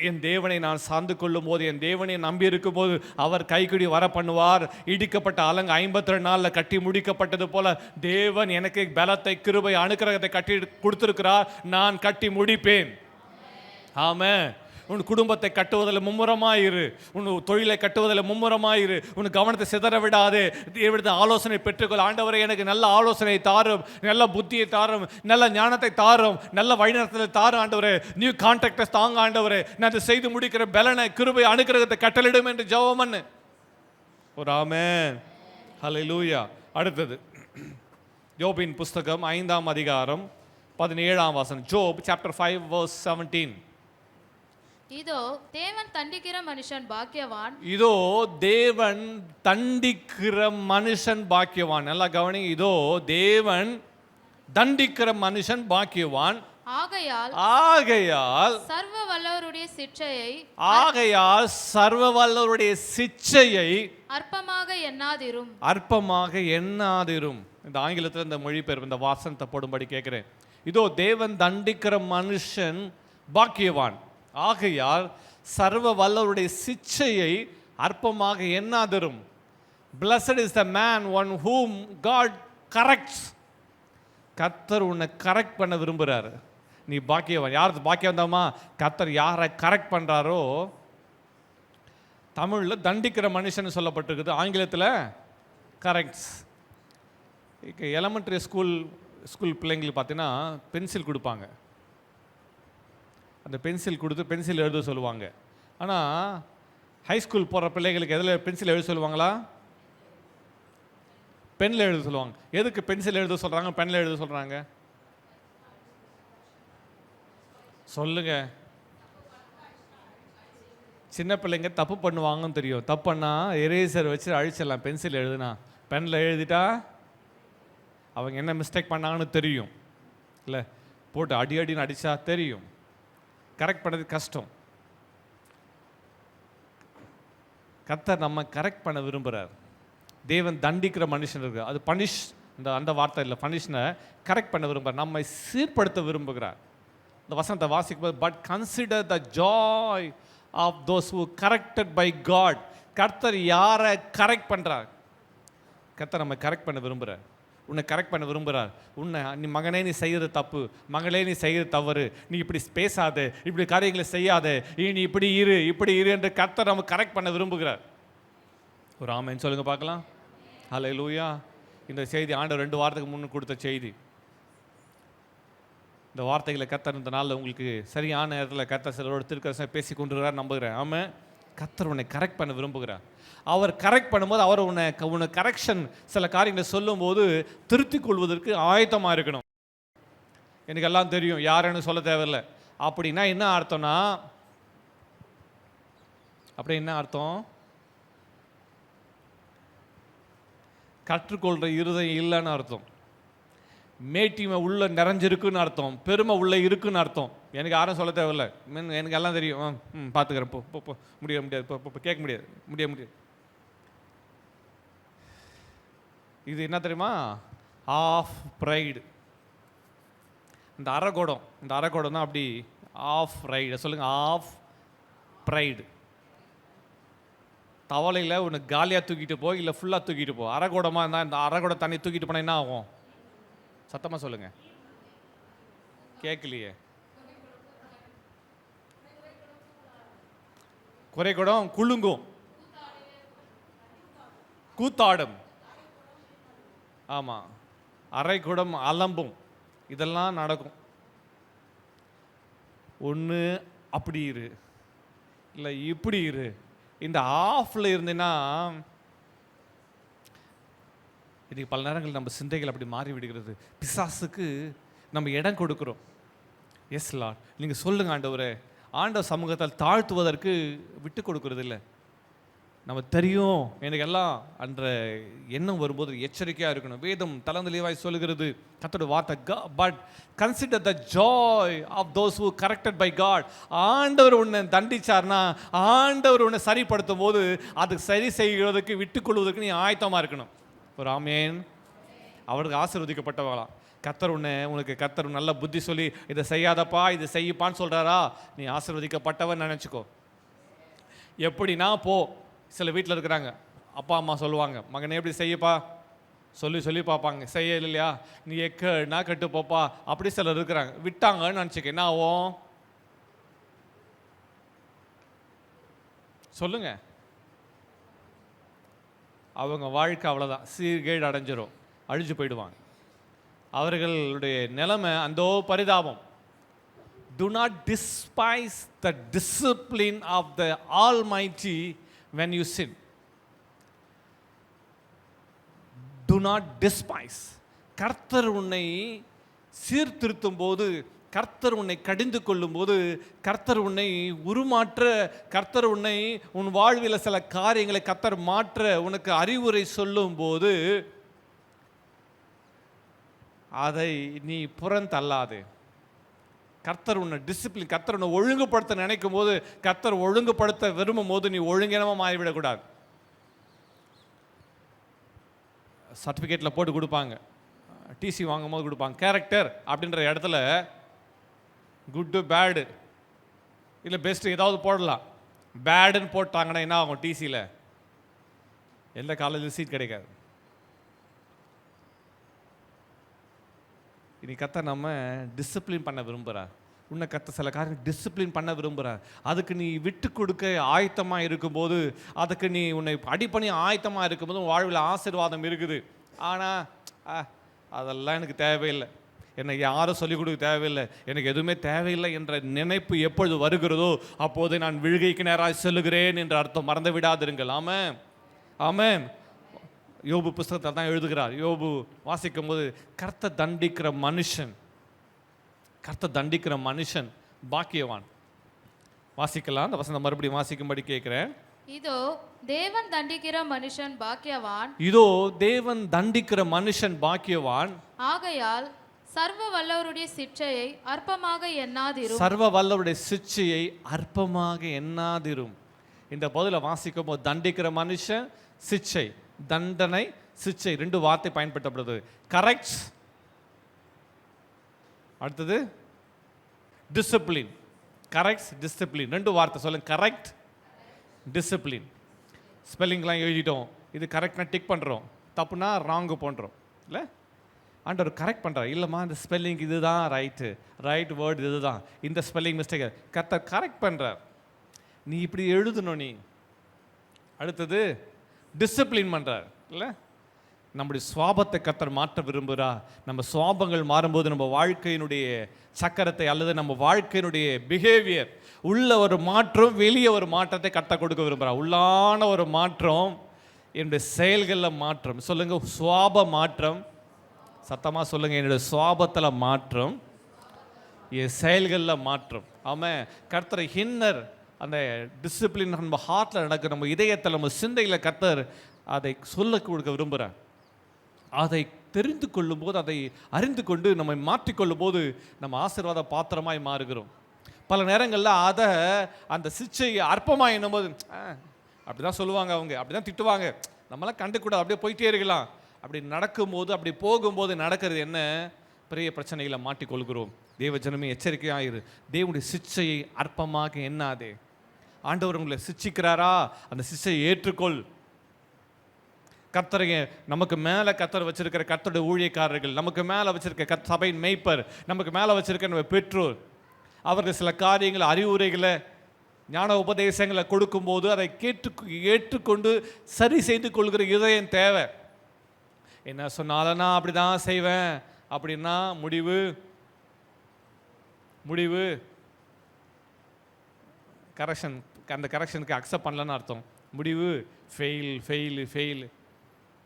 என் தேவனை நான் சார்ந்து கொள்ளும் போது, என் தேவனை நம்பி இருக்கும் போது அவர் கைக்குடி வர பண்ணுவார். இடிக்கப்பட்ட அலங்கு 52 நாளில் கட்டி முடிக்கப்பட்டது போல தேவன் எனக்கு பலத்தை, கிருபை, அனுக்கிரகத்தை கட்டி கொடுத்திருக்கிறார். நான் கட்டி முடிப்பேன். ஆமென். உன் குடும்பத்தை கட்டுவதில் மும்முரமாயிரு, உன் தொழிலை கட்டுவதில் மும்முரமாயிரு, உன் கவனத்தை சிதற விடாதே. தேவனுடைய ஆலோசனை பெற்றுக்கொள். ஆண்டவரை எனக்கு நல்ல ஆலோசனை தாரும், நல்ல புத்தியை தாரும், நல்ல ஞானத்தை தாரும், நல்ல வழிநடத்தலை தாரும் ஆண்டவரே. நியூ கான்ட்ராக்டர்ஸ் தாங்க ஆண்டவரே. நான் அதை செய்து முடிக்கிற பலனை, கிருபை, அனுக்கிரகத்தை கட்டளிடும் என்று ஜெபம் பண்ணு. ஒரு ஆமென். ஹல்லேலூயா. அடுத்தது யோபின் புஸ்தகம் 5ஆம் அதிகாரம் 17ஆம் வசனம். ஜோப் சாப்டர் 5 verse 17. இதோ தேவன் தண்டிக்கிற மனுஷன் பாக்கியவான். இதோ தேவன் தண்டிக்கிற மனுஷன் பாக்கியவான். நல்லா கவனிங்க. இதோ தேவன் தண்டிக்கிற மனுஷன் பாக்கியவான். ஆகையால் சர்வ வல்லவருடைய சிட்சையை, அற்பமாக எண்ணாதிரும். அற்பமாக எண்ணாதிரும். இந்த ஆங்கிலத்தில் இந்த மொழிபெயர்ப்பு, இந்த வாசனத்தை போடும்படி கேட்கிறேன். இதோ தேவன் தண்டிக்கிற மனுஷன் பாக்கியவான். ஆகையால் சர்வ வல்லவருடைய சிட்சையை அற்பமாக எண்ணாதிரும். Blessed is the man on whom God corrects. கர்த்தர் உன்னை கரெக்ட் பண்ண விரும்புகிறார். நீ பாக்கியவான். யார் பாக்கியம் தாமா? கர்த்தர் யாரை கரெக்ட் பண்ணுறாரோ. தமிழில் தண்டிக்கிற மனுஷன் சொல்லப்பட்டிருக்குது, ஆங்கிலத்தில் கரெக்ட்ஸ். எலமெண்ட்ரி ஸ்கூல் பிள்ளைங்களுக்கு பார்த்தீங்கன்னா பென்சில் கொடுப்பாங்க. அந்த பென்சில் கொடுத்து பென்சில் எழுத சொல்லுவாங்க. ஆனால் ஹைஸ்கூல் போகிற பிள்ளைகளுக்கு எதில் பென்சில் எழுத சொல்லுவாங்களா? பெனில் எழுத சொல்லுவாங்க. எதுக்கு பென்சில் எழுத சொல்கிறாங்க, பெனில் எழுத சொல்கிறாங்க? சொல்லுங்க. சின்ன பிள்ளைங்க தப்பு பண்ணுவாங்கன்னு தெரியும். தப்பு பண்ணால் எரேசர் வச்சு அழிச்சிடலாம். பென்சில் எழுதுனா, பெனில் எழுதிட்டா அவங்க என்ன மிஸ்டேக் பண்ணாங்கன்னு தெரியும். இல்லை, போட்டு அடின்னு அடித்தா தெரியும். கரெக்ட் பண்ணது கஷ்டம். கர்த்தர் நம்ம கரெக்ட் பண்ண விரும்புகிறார். தேவன் தண்டிக்கிற மனுஷன் இருக்கு, அது பனிஷ், அந்த வார்த்தை இல்லை, பனிஷ்னை கரெக்ட் பண்ண விரும்புகிறார், நம்மை சீர்படுத்த விரும்புகிறார். இந்த வசனத்தை வாசிக்கும்போது, but consider the joy of those who corrected by God. கர்த்தர் யாரை கரெக்ட் பண்ணுறார்? கர்த்தர் நம்ம கரெக்ட் பண்ண விரும்புகிறார். உன்னை கரெக்ட் பண்ண விரும்புகிறார். நீ மகனே, நீ செய்கிறது தப்பு, மகளே நீ செய்கிறது தவறு, நீ இப்படி பேசாதே, இப்படி காரியங்களை செய்யாதே, நீ இப்படி இரு என்று கர்த்தர் நம்ம கரெக்ட் பண்ண விரும்புகிறார். ஒரு ஆமென் சொல்லுங்க பார்க்கலாம். ஹல்லேலூயா. இந்த செய்தி ஆண்டவர் 2 வாரத்துக்கு முன்னு கொடுத்த செய்தி. இந்த வார்த்தைகளை கர்த்தர் இந்த நாளில் உங்களுக்கு சரியான நேரத்தில் கர்த்தர் சிலரோடு திருக்கரசம் பேசி கொண்டிருக்கிறார் நம்புகிறேன். ஆமாம். கர்த்தர் உன்னை கரெக்ட் பண்ண விரும்புகிறார். அவர் கரெக்ட் பண்ணும்போது அவர் உன்னை கரெக்ஷன் சில காரியங்களை சொல்லும்போது திருத்திக் கொள்வதற்கு ஆயத்தமாக இருக்கணும். எனக்கு எல்லாம் தெரியும், யாருன்னு சொல்ல தேவையில்லை அப்படின்னா என்ன அர்த்தம்னா, அப்படி என்ன அர்த்தம்? கற்றுக்கொள்கிற இருதயம் இல்லைன்னு அர்த்தம். மேட்டிமை உள்ள நிறைஞ்சிருக்குன்னு அர்த்தம். பெருமை உள்ள இருக்குன்னு அர்த்தம். எனக்கு யாரும் சொல்ல தேவையில்லை, எனக்கு எல்லாம் தெரியும், பார்த்துக்கிறேன், போ முடியாது இப்போ கேட்க முடியாது. இது என்ன தெரியுமா? ஆஃப் ப்ரைடு. இந்த அரைக்கோடம் தான் அப்படி ஆஃப் ரைடு. சொல்லுங்க, ஆஃப் ப்ரைடு. தவளையில் ஒன்று காலியாக தூக்கிட்டு போ, இல்லை ஃபுல்லாக தூக்கிட்டு போ. அரைக்கோடமாக இருந்தால் இந்த அரைக்கோட தண்ணி தூக்கிட்டு போனால் என்ன ஆகும்? சத்தமாக சொல்லுங்க, கேட்கலையே. குறைக்குடம் குலுங்கும், கூத்தாடும். ஆமாம், அரைக்குடம் அலம்பும். இதெல்லாம் நடக்கும். ஒன்று அப்படி இரு, இல்லை இப்படி இரு. இந்த ஆஃப்ல இருந்தேன்னா இதுக்கு பல நேரங்கள் நம்ம சிந்தைகள் அப்படி மாறி விடுகிறது. பிசாசுக்கு நம்ம இடம் கொடுக்குறோம். எஸ் லார்ட், நீங்கள் சொல்லுங்க ஆண்டவரே. ஆண்டவர் சமூகத்தால் தாழ்த்துவதற்கு விட்டு கொடுக்கறது இல்லை. நம்ம தெரியும் எனக்கு எல்லாம் அன்ற எண்ணம் வரும்போது எச்சரிக்கையாக இருக்கணும். வேதம் தளர்ந்தலிவாய் சொல்லுகிறது, கர்த்தருடைய வார்த்தை, but consider the joy of those who corrected by God. ஆண்டவர் உன்னை தண்டிச்சார்னா, ஆண்டவர் உன்னை சரிப்படுத்தும் போது அதுக்கு சரி செய்கிறதுக்கு விட்டுக்கொள்வதற்கு நீ ஆயத்தமாக இருக்கணும். ஒரு ஆமேன். அவருக்கு ஆசீர்வதிக்கப்பட்டவங்களாம். கர்த்தர் உனக்கு கர்த்தர் நல்ல புத்தி சொல்லி இதை செய்யாதப்பா இதை செய்யப்பான்னு சொல்கிறாரா, நீ ஆசீர்வதிக்கப்பட்டவன் நினச்சிக்கோ. எப்படின்னா போ. சில வீட்டில் இருக்கிறாங்க, அப்பா அம்மா சொல்லுவாங்க, மகனே எப்படி செய்யப்பா சொல்லி பார்ப்பாங்க. செய்ய இல்லையா, நீ எக்கன்னா கட்டு போப்பா. அப்படி சிலர் இருக்கிறாங்க. விட்டாங்கன்னு நினச்சிக்க என்ன ஆகும்? சொல்லுங்க, அவங்க வாழ்க்கை அவ்வளோதான், சீர்கேடு அடைஞ்சிரும், அழிஞ்சு போயிடுவாங்க. அவர்களுடைய நிலைமை அந்தோ பரிதாபம். Do not despise the discipline of the Almighty when you sin. Do not despise. கர்த்தர் உன்னை சீர்திருத்தும் போது, கர்த்தர் உன்னை கடிந்து கொள்ளும் போது, கர்த்தர் உன்னை உருமாற்ற, கர்த்தர் உன்னை உன் வாழ்வில் சில காரியங்களை கர்த்தர் மாற்ற உனக்கு அறிவுரை சொல்லும் போது அதை நீ புறந்தள்ளாது. கர்த்தர் உன்னை டிசிப்ளின், கர்த்தர் உன்னை ஒழுங்குபடுத்த நினைக்கும் போது, கர்த்தர் ஒழுங்குபடுத்த விரும்பும் போது நீ ஒழுங்கினமாக மாறிவிடக்கூடாது. சர்டிஃபிகேட்டில் போட்டு கொடுப்பாங்க, டிசி வாங்கும் போது கொடுப்பாங்க, கேரக்டர் அப்படின்ற இடத்துல குட்டு பேடு இல்லை பெஸ்ட்டு ஏதாவது போடலாம். பேடுன்னு போட்டாங்கன்னா என்ன ஆகும்? டிசியில் எந்த காலேஜில் சீட் கிடைக்காது. இனி கர்த்தர் நம்ம டிசிப்ளின் பண்ண விரும்புகிறார். உன்னை கர்த்தர் சில காரியம் டிசிப்ளின் பண்ண விரும்புகிறார். அதுக்கு நீ விட்டு கொடுக்க ஆயத்தமாக இருக்கும்போது, அதுக்கு நீ உன்னை அடிப்பணி ஆயத்தமாக இருக்கும்போது உன் வாழ்வில் ஆசீர்வாதம் இருக்குது. ஆனால் அதெல்லாம் எனக்கு தேவையில்லை, எனக்கு யாரும் சொல்லிக் கொடுக்க தேவையில்லை, எனக்கு எதுவுமே தேவையில்லை என்ற நினைப்பு எப்பொழுது வருகிறதோ அப்போது நான் விழுகைக்கு நேராக செல்லுகிறேன் என்ற அர்த்தம். மறந்து விடாதிருங்கள். ஆமென், ஆமென். யோபு புஸ்தகத்தை தான் எழுதுகிறார். யோபு வாசிக்கும் போது, கர்த்தர் தண்டிக்கிற மனுஷன் பாக்கியவான். வாசிக்கலாம் அந்த வசனம், மறுபடியும் வாசிக்கும்படி கேட்கிறேன். இதோ தேவன் தண்டிக்கிற மனுஷன் பாக்கியவான், இதோ தேவன் தண்டிக்கிற மனுஷன் பாக்கியவான். ஆகையால் சர்வ வல்லவருடைய சிட்சையை அற்பமாக எண்ணாதிரும். சர்வ வல்லவருடைய சிட்சையை அற்பமாக எண்ணாதிரும். இந்த பதில வாசிக்கும் போது தண்டிக்கிற மனுஷன், சிட்சை, தண்டனை, சிட்சை ரெண்டு வார்த்தை பயன்படுத்தப்படுது. கரெக்ட், அடுத்தது டிசிப்ளின். கரெக்ட், டிசிப்ளின் ரெண்டு வார்த்தை சொல்லுங்க. Correct, discipline. ஸ்பெல்லிங்லாம் எழுதிட்டோம், இது கரெக்ட்னா டிக் பண்ணுறோம், தப்புனா ராங்கு பண்ணுறோம். இல்லை, ஆண்டவர் கரெக்ட் பண்ணுறார். இல்லைம்மா இந்த ஸ்பெல்லிங் இதுதான் ரைட் வேர்டு இதுதான், இந்த ஸ்பெல்லிங் மிஸ்டேக் கர்த்தர் கரெக்ட் பண்ணுறார். நீ இப்படி எழுதணும். நீ அடுத்தது டிசிப்ளின் பண்ணுறார். இல்லை, நம்முடைய சுவாபத்தை கர்த்தர் மாற்ற விரும்புகிறார். நம்ம சுவாபங்கள் மாறும்போது நம்ம வாழ்க்கையினுடைய சக்கரத்தை அல்லது நம்ம வாழ்க்கையினுடைய பிஹேவியர் உள்ள ஒரு மாற்றம், வெளியே ஒரு மாற்றத்தை கர்த்தர் கொடுக்க விரும்புகிறார். உள்ளான ஒரு மாற்றம், என்னுடைய செயல்களில் மாற்றம். சொல்லுங்க, சுவாப மாற்றம். சத்தமாக சொல்லுங்க, என்னுடைய சுவாபத்தில் மாற்றம், என் செயல்களில் மாற்றம். ஆமாம், கர்த்தரை ஹின்னர் அந்த டிசிப்ளின் நம்ம ஹார்ட்டில் நடக்க, நம்ம இதயத்தில், நம்ம சிந்தையில் கர்த்தர் அதை சொல்ல கொடுக்க விரும்புகிறார். அதை தெரிந்து கொள்ளும்போது, அதை அறிந்து கொண்டு நம்மை மாற்றிக்கொள்ளும் போது நம்ம ஆசீர்வாத பாத்திரமாய் மாறுகிறோம். பல நேரங்களில் அதை அந்த சிச்சை அற்பமாக என்னும்போது அப்படி தான் சொல்லுவாங்க, அவங்க அப்படி தான் திட்டுவாங்க, நம்மளாம் கண்டுக்கூட அப்படியே போயிட்டே இருக்கலாம். அப்படி நடக்கும்போது, அப்படி போகும்போது நடக்கிறது என்ன, பெரிய பிரச்சனைகளை மாட்டிக்கொள்கிறோம். தேவ ஜனமே எச்சரிக்கையாயிரு. தேவனுடைய சிச்சையை அற்பமாக எண்ணாதே. ஆண்டவர் உங்களை சிச்சிக்கிறாரா, அந்த சிச்சையை ஏற்றுக்கொள். கர்த்தரைய நமக்கு மேலே கர்த்தர் வச்சிருக்கிற கர்த்தருடைய ஊழியக்காரர்கள், நமக்கு மேலே வச்சிருக்க சபையின் மேய்ப்பர், நமக்கு மேலே வச்சிருக்க நம்ம பெற்றோர், அவர்கள் சில காரியங்களை, அறிவுரைகளை, ஞான உபதேசங்களை கொடுக்கும்போது அதை ஏற்றுக்கொண்டு சரி செய்து கொள்கிற இதயம் தேவை. என்ன சொன்னாலும் நான் அப்படி தான் செய்வேன் அப்படின்னா முடிவு கரெக்ஷன், அந்த கரெக்ஷனுக்கு அக்செப்ட் பண்ணலன்னு அர்த்தம். முடிவு ஃபெயில்.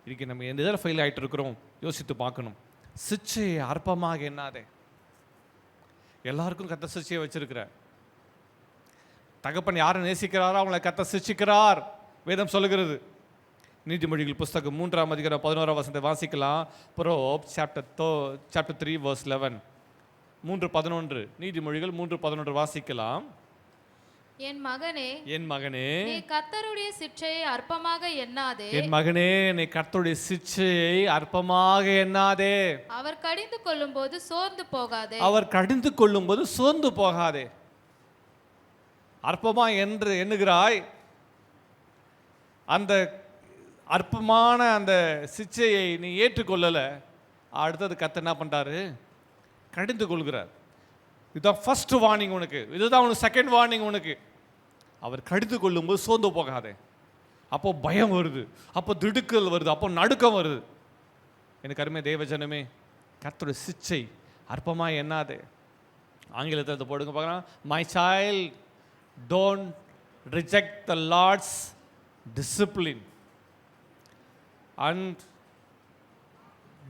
இதுக்கு நம்ம எந்த இதில் ஃபெயில் ஆகிட்டு இருக்கிறோம் யோசித்து பார்க்கணும். சிச்சையை அற்பமாக எண்ணாதே. எல்லாருக்கும் கர்த்தர் சிச்சையை வச்சிருக்கிற. தகப்பன் யாரை நேசிக்கிறாரோ அவங்களை கர்த்தர் சிச்சிக்கிறார், வேதம் சொல்லுகிறது. நீதிமொழிகள் புஸ்தகம் 3ஆம் அதிகாரம் 11ஆம் வசனத்தை வாசிக்கலாம். Proverbs chapter 3 verse 11. 3:11. நீதிமொழிகள் 3:11 வாசிக்கலாம். என் மகனே நீ கர்த்தருடைய சிட்சையை அற்பமாக எண்ணாதே. என் மகனே, நீ கர்த்தருடைய சிட்சையை அற்பமாக எண்ணாதே. அவர் கடிந்து கொள்ளும்போது சோர்ந்து போகாதே. அற்பமா என்று எண்ணுகிறாய், அந்த அற்பமான அந்த சிச்சையை நீ ஏற்றுக்கொள்ளல, அடுத்தது கர்த்தர் என்ன பண்றாரு, கடிந்து கொள்கிறார். இதுதான் ஃபர்ஸ்ட் வார்னிங் உனக்கு, இதுதான் உனக்கு செகண்ட் வார்னிங் உனக்கு. அவர் கடிந்து கொள்ளும்போது சோர்ந்து போகாதே. அப்போ பயம் வருது, அப்போ திடுக்கல் வருது, அப்போ நடுக்கம் வருது. எனக்கு அருமை தேவஜனமே, கர்த்தருடைய சிச்சை அற்பமா எண்ணாதே. ஆங்கிலத்தில் அதை போடுங்க பார்க்கலாம். My child, don't reject the Lord's discipline and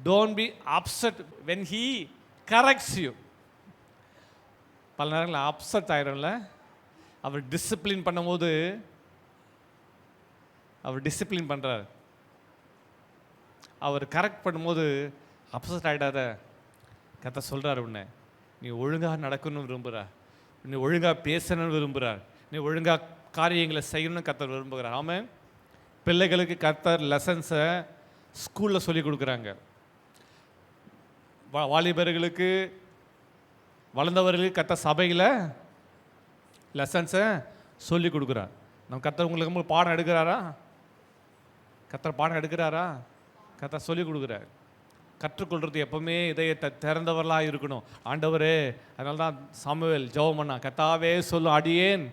don't be upset when he corrects you. பல நேரங்களில் அப்செட் ஆயிடும்ல. அவர் டிசிப்ளின் பண்ணும்போது, அவர் டிசிப்ளின் பண்ணுறார், அவர் கரெக்ட் பண்ணும்போது அப்செட் ஆகிடாத. கர்த்தர் சொல்கிறார், உன்னை நீ ஒழுங்காக நடக்கணும்னு விரும்புகிறார், நீ ஒழுங்காக பேசணும்னு விரும்புகிறார், நீ ஒழுங்காக காரியங்களை செய்யணும்னு கர்த்தர் விரும்புகிறார். ஆமாம், பிள்ளைகளுக்கு கர்த்தர் லெசன்ஸை ஸ்கூலில் சொல்லி கொடுக்குறாங்க. வாலிபர்களுக்கு, வளர்ந்தவர்களுக்கு கர்த்தர் சபையில் லெசன்ஸை சொல்லி கொடுக்குறார். நம்ம கர்த்தர் உங்களுக்கு பாடம் எடுக்கிறாரா? கர்த்தர் பாடம் எடுக்கிறாரா? கர்த்தர் சொல்லி கொடுக்குறார். கற்றுக்கொள்கிறது எப்பவுமே இதயத்தை திறந்தவர்களாக இருக்கணும். ஆண்டவரே, அதனால தான் சாமுவேல் ஜெபம் பண்ணா, கர்த்தாவே சொல்லும் அடியேன்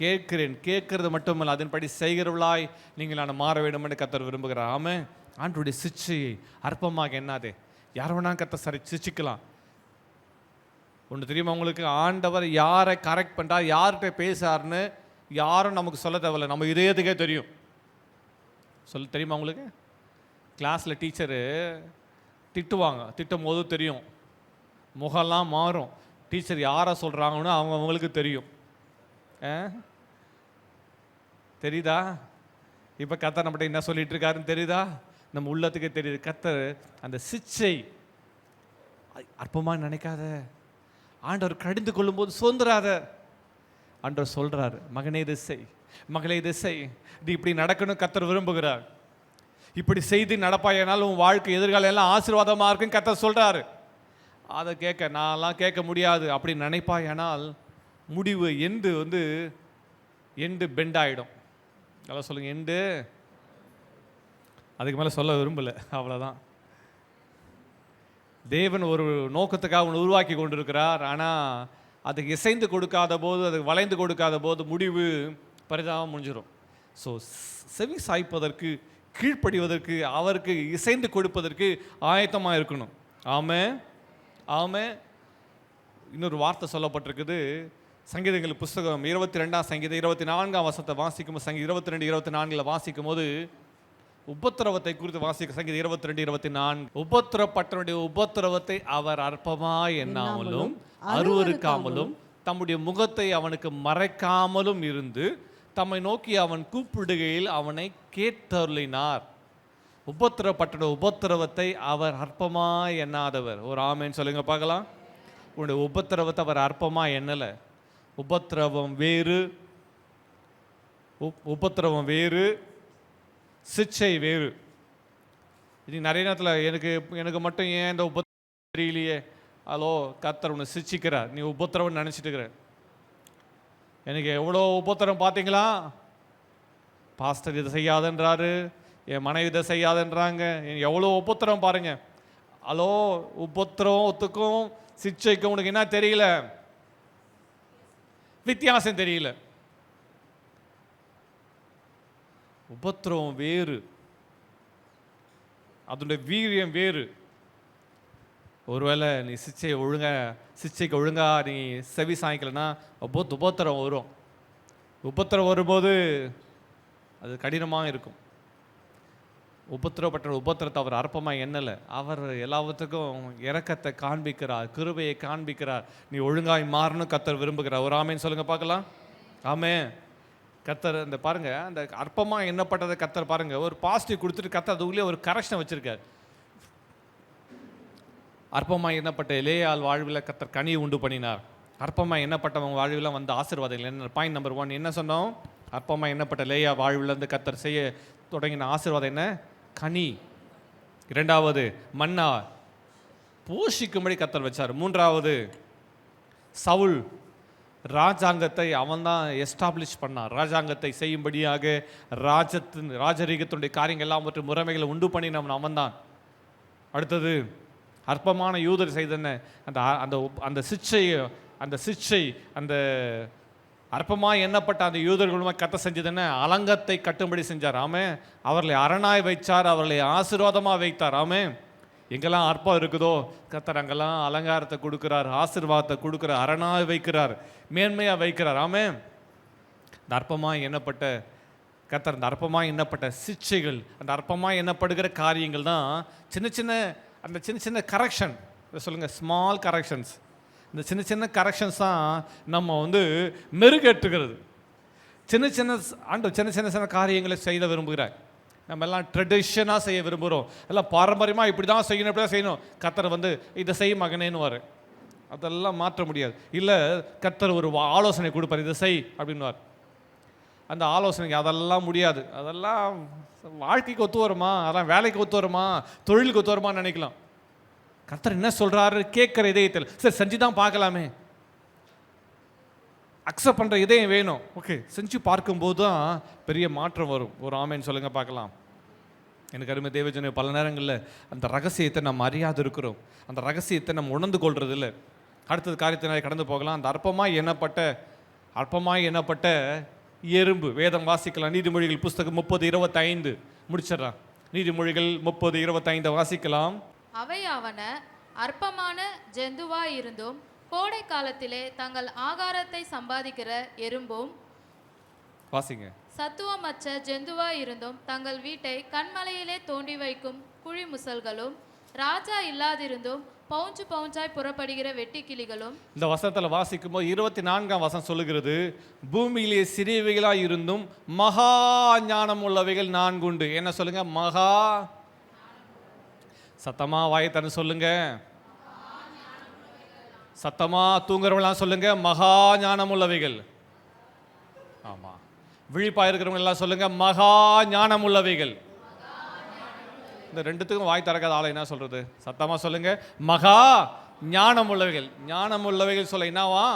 கேட்கிறேன், கேட்கறது மட்டுமல்ல அதன்படி செய்கிறவளாய் நீங்கள் நான் மாற வேண்டும் என்று கர்த்தர் விரும்புகிறார். ஆமாம், ஆண்டவருடைய சிச்சையை அற்பமாக எண்ணாதே. யார் வேணா கர்த்தர் சிச்சிக்கலாம். ஒன்று தெரியுமா உங்களுக்கு, ஆண்டவர் யாரை கரெக்ட் பண்ணுறார், யார்கிட்ட பேசுறாருன்னு யாரும் நமக்கு சொல்ல தேவையில்லை, நம்ம இதயத்துக்கே தெரியும். சொல்ல தெரியுமா உங்களுக்கு? கிளாஸில் டீச்சரு திட்டுவாங்க, திட்டும் போது தெரியும், முகம்லாம் மாறும். டீச்சர் யாரை சொல்கிறாங்கன்னு அவங்களுக்கு தெரியும். தெரியுதா? இப்போ கர்த்தர் நம்மகிட்ட என்ன சொல்லிட்டு இருக்காருன்னு தெரியுதா? நம்ம உள்ளத்துக்கே தெரியுது. கர்த்தர் அந்த சிச்சை அற்பமாக நினைக்காத. ஆண்டவர் கடிந்து கொள்ளும்போது சோர்ந்துராத. ஆண்டவர் சொல்றாரு, மகனே இதை செய், மகளே இதை செய், இது இப்படி நடக்கணும் கர்த்தர் விரும்புகிறார். இப்படி செய்து நடப்பாயனால் உன் வாழ்க்கை எதிர்காலம் எல்லாம் ஆசீர்வாதமாக இருக்குன்னு கர்த்தர் சொல்றாரு. அதை நான்லாம் கேட்க முடியாது அப்படி நினைப்பாயானால் முடிவு எண்டு பெண்ட் ஆகிடும். நல்லா சொல்லுங்க, எண்டு. அதுக்கு மேலே சொல்ல விரும்பலை, அவ்வளோதான். தேவன் ஒரு நோக்கத்துக்காக ஒன்று உருவாக்கி கொண்டிருக்கிறார். ஆனால் அதுக்கு இசைந்து கொடுக்காத போது, அதுக்கு வளைந்து கொடுக்காத போது முடிவு பரிதாபம் முடிஞ்சிடும். ஸோ செவி சாய்ப்பதற்கு, கீழ்ப்படிவதற்கு, அவருக்கு இசைந்து கொடுப்பதற்கு ஆயத்தமாக இருக்கணும். ஆமாம். இன்னொரு வார்த்தை சொல்லப்பட்டிருக்குது சங்கீதங்கள் புஸ்தகம் 22ஆம் சங்கீதம் 24ஆம் வசனத்தை வாசிக்கும், சங்கீதம் 22-24 வாசிக்கும் போது உபத்திரவத்தை குறித்து வாசிக்க சங்கீதம் 22:24. உபத்திரப்பட்டவனுடைய உபத்திரவத்தை அவர் அற்பமாய் எண்ணாமலும் அருவருக்காமலும் தம்முடைய முகத்தை அவனுக்கு மறைக்காமலும் இருந்து தம்மை நோக்கி அவன் கூப்பிடுகையில் அவனை கேட்டருளினார். உபத்திரப்பட்ட உபத்திரவத்தை அவர் அற்பமாய் எண்ணாதவர். ஒரு ஆமேன்னு சொல்லுங்க பார்க்கலாம். உன்னுடைய உபத்திரவத்தை அவர் அற்பமாய் எண்ணல. உபத்திரவம் வேறு, உபத்திரவம் வேறு, சிச்சை வேறு. இது நிறைய நேரத்தில் எனக்கு மட்டும் ஏன் இந்த உபத்திரம் தெரியலையே, ஹலோ கர்த்தர் உன்னை சிச்சிக்கிறார், நீ உபத்திரவம் நினச்சிட்டு இருக்கிற. எனக்கு எவ்வளோ உபத்திரம் பார்த்தீங்களா, பாஸ்டர் இதை செய்யாதன்றாரு, என் மனைவி இதை செய்யாதன்றாங்க, எவ்வளோ உபத்திரம் பாருங்க. ஹலோ, உபத்திரவத்துக்கும் சிச்சைக்கும் உனக்கு என்ன தெரியல, வித்தியாசம் தெரியல. உபத்திரவம் வேறு, அதனுடைய வீரியம் வேறு. ஒருவேளை நீ சிச்சைக்கு ஒழுங்கா நீ செவி சாய்க்கலன்னா உபத்திரம் வரும். உபத்திரம் வரும்போது அது கடினமாக இருக்கும். உபத்திரப்பட்ட உபத்திரத்தை அவர் அற்பமாக எண்ணலை. அவர் எல்லாத்துக்கும் இரக்கத்தை காண்பிக்கிறார், கிருபையை காண்பிக்கிறார். நீ ஒழுங்காய் மாறணும் கர்த்தர் விரும்புகிறார். ஒரு ஆமேன்னு சொல்லுங்க பார்க்கலாம். ஆமே. கர்த்தர் இந்த பாருங்க, அந்த அற்பமாக எண்ணப்பட்டதை கர்த்தர் பாருங்க ஒரு பாசிட்டிவ் கொடுத்துட்டு கர்த்தர் அது உள்ளே ஒரு கரெக்ஷனை வச்சிருக்கார். அற்பமாக எண்ணப்பட்ட லேயாள் வாழ்வில் கர்த்தர் கனியை உண்டு பண்ணினார். அற்பமாக எண்ணப்பட்டவங்க வாழ்வில் வந்த ஆசீர்வாதங்கள் என்ன? பாயிண்ட் நம்பர் 1 என்ன சொன்னோம்? அற்பமாக எண்ணப்பட்ட லேயா வாழ்விலிருந்து கர்த்தர் செய்ய தொடங்கின ஆசீர்வாதம் என்ன? கனி. 2வது மன்னா போஷிக்கும்படி கர்த்தர் வச்சார். 3வது சவுல் ராஜாங்கத்தை அவன் தான் எஸ்டாப்ளிஷ் பண்ணான். ராஜாங்கத்தை செய்யும்படியாக ராஜரீகத்தினுடைய காரியங்கள் எல்லாம் மற்றும் முறைமைகளை உண்டு பண்ணினவன் அவன் தான். அடுத்தது அற்பமான யூதர் செய்தன அந்த சிச்சை அந்த அற்பமாக எண்ணப்பட்ட அந்த யூதர்களுமே கத்த செஞ்சதுன்னு அலங்கத்தை கட்டும்படி செஞ்சார். ஆமே. அவர்களை அரணாய் வைச்சார், அவர்களை ஆசீர்வாதமாக வைத்தார். ஆமே. எங்கெல்லாம் அற்பம் இருக்குதோ கர்த்தர் அங்கெல்லாம் அலங்காரத்தை கொடுக்கிறார், ஆசீர்வாதத்தை கொடுக்கிறார், அரணாய் வைக்கிறார், மேன்மையாக வைக்கிறார். ஆமே. இந்த அற்பமாக எண்ணப்பட்ட கர்த்தர், இந்த அற்பமாக எண்ணப்பட்ட சிச்சைகள், அந்த அற்பமாக எண்ணப்படுகிற காரியங்கள் தான் சின்ன சின்ன கரெக்ஷன் சொல்லுங்கள், ஸ்மால் கரெக்ஷன்ஸ். இந்த சின்ன கரெக்ஷன்ஸ் தான் நம்ம மெருகேற்றுகிறது. சின்ன காரியங்களை செய்ய விரும்புகிறார். நம்ம எல்லாம் ட்ரெடிஷனாக செய்ய விரும்புகிறோம், எல்லாம் பாரம்பரியமாக இப்படி தான் செய்யணும், இப்படி தான் செய்யணும். கர்த்தர் இதை செய்ய மகனேன்னு வார். அதெல்லாம் மாற்ற முடியாது. இல்லை, கர்த்தர் ஒரு ஆலோசனை கொடுப்பார், இதை செய் அப்படின்வார். அந்த ஆலோசனைக்கு அதெல்லாம் முடியாது. அதெல்லாம் வாழ்க்கைக்கு ஒத்து வருமா, அதெல்லாம் வேலைக்கு ஒத்து வருமா, தொழிலுக்கு ஒத்து வருமான்னு நினைக்கலாம். கர்த்தர் என்ன சொல்கிறாரு கேட்குற இதயத்தில் சரி செஞ்சு தான் பார்க்கலாமே, அக்செப்ட் பண்ணுற இதயம் வேணும். ஓகே, செஞ்சு பார்க்கும்போது தான் பெரிய மாற்றம் வரும். ஒரு ஆமேன்னு சொல்லுங்கள் பார்க்கலாம். எனக்கு அருமை தேவஜன, பல நேரங்களில் அந்த ரகசியத்தை நம்ம அறியாது இருக்கிறோம், அந்த ரகசியத்தை நம்ம உணர்ந்து கொள்வது இல்லை. அடுத்தது காரியத்தினாலே கடந்து போகலாம். அந்த அற்பமாய் எண்ணப்பட்ட எறும்பு. வேதம் வாசிக்கலாம். நீதிமொழிகள் புஸ்தகம் 30:25 முடிச்சிடலாம். நீதிமொழிகள் 30:25 வாசிக்கலாம். அவையாவன அற்பமான ஜந்துவாய் இருந்தும் கோடை காலத்திலே தங்கள் ஆகாரத்தை சம்பாதிக்கிற எறும்பும், வாசிங்க, சத்துவமற்ற ஜந்துவாய் இருந்தும் தங்கள் வீட்டை கண்மலையிலே தோண்டி வைக்கும் குழி முசல்களும், ராஜா இல்லாதிருந்தும் பவுஞ்சாய் புறப்படுகிற வெட்டி கிளிகளும். இந்த வசனத்தில் வாசிக்கும் போது 24ஆம் வசனம் சொல்லுகிறது, பூமியிலே சிறியவைகளாய் இருந்தும் மகா ஞானம் உள்ளவைகள் 4 உண்டு. என்ன சொல்லுங்க? மகா. சத்தமா வாயத்தன்னு சொல்லுங்க, சத்தமா தூங்குறவங்களாம் சொல்லுங்க, மகா ஞானம் உள்ளவைகள். ஆமா, விழிப்பா இருக்கிறவங்க எல்லாம் சொல்லுங்க, மகா ஞானம் உள்ளவைகள். இந்த ரெண்டுத்துக்கும் வாய் திறக்காத ஆளை என்ன சொல்றது? சத்தமா சொல்லுங்க, மகா ஞானம் உள்ளவைகள். ஞானம் உள்ளவைகள் சொல்ல என்னவா?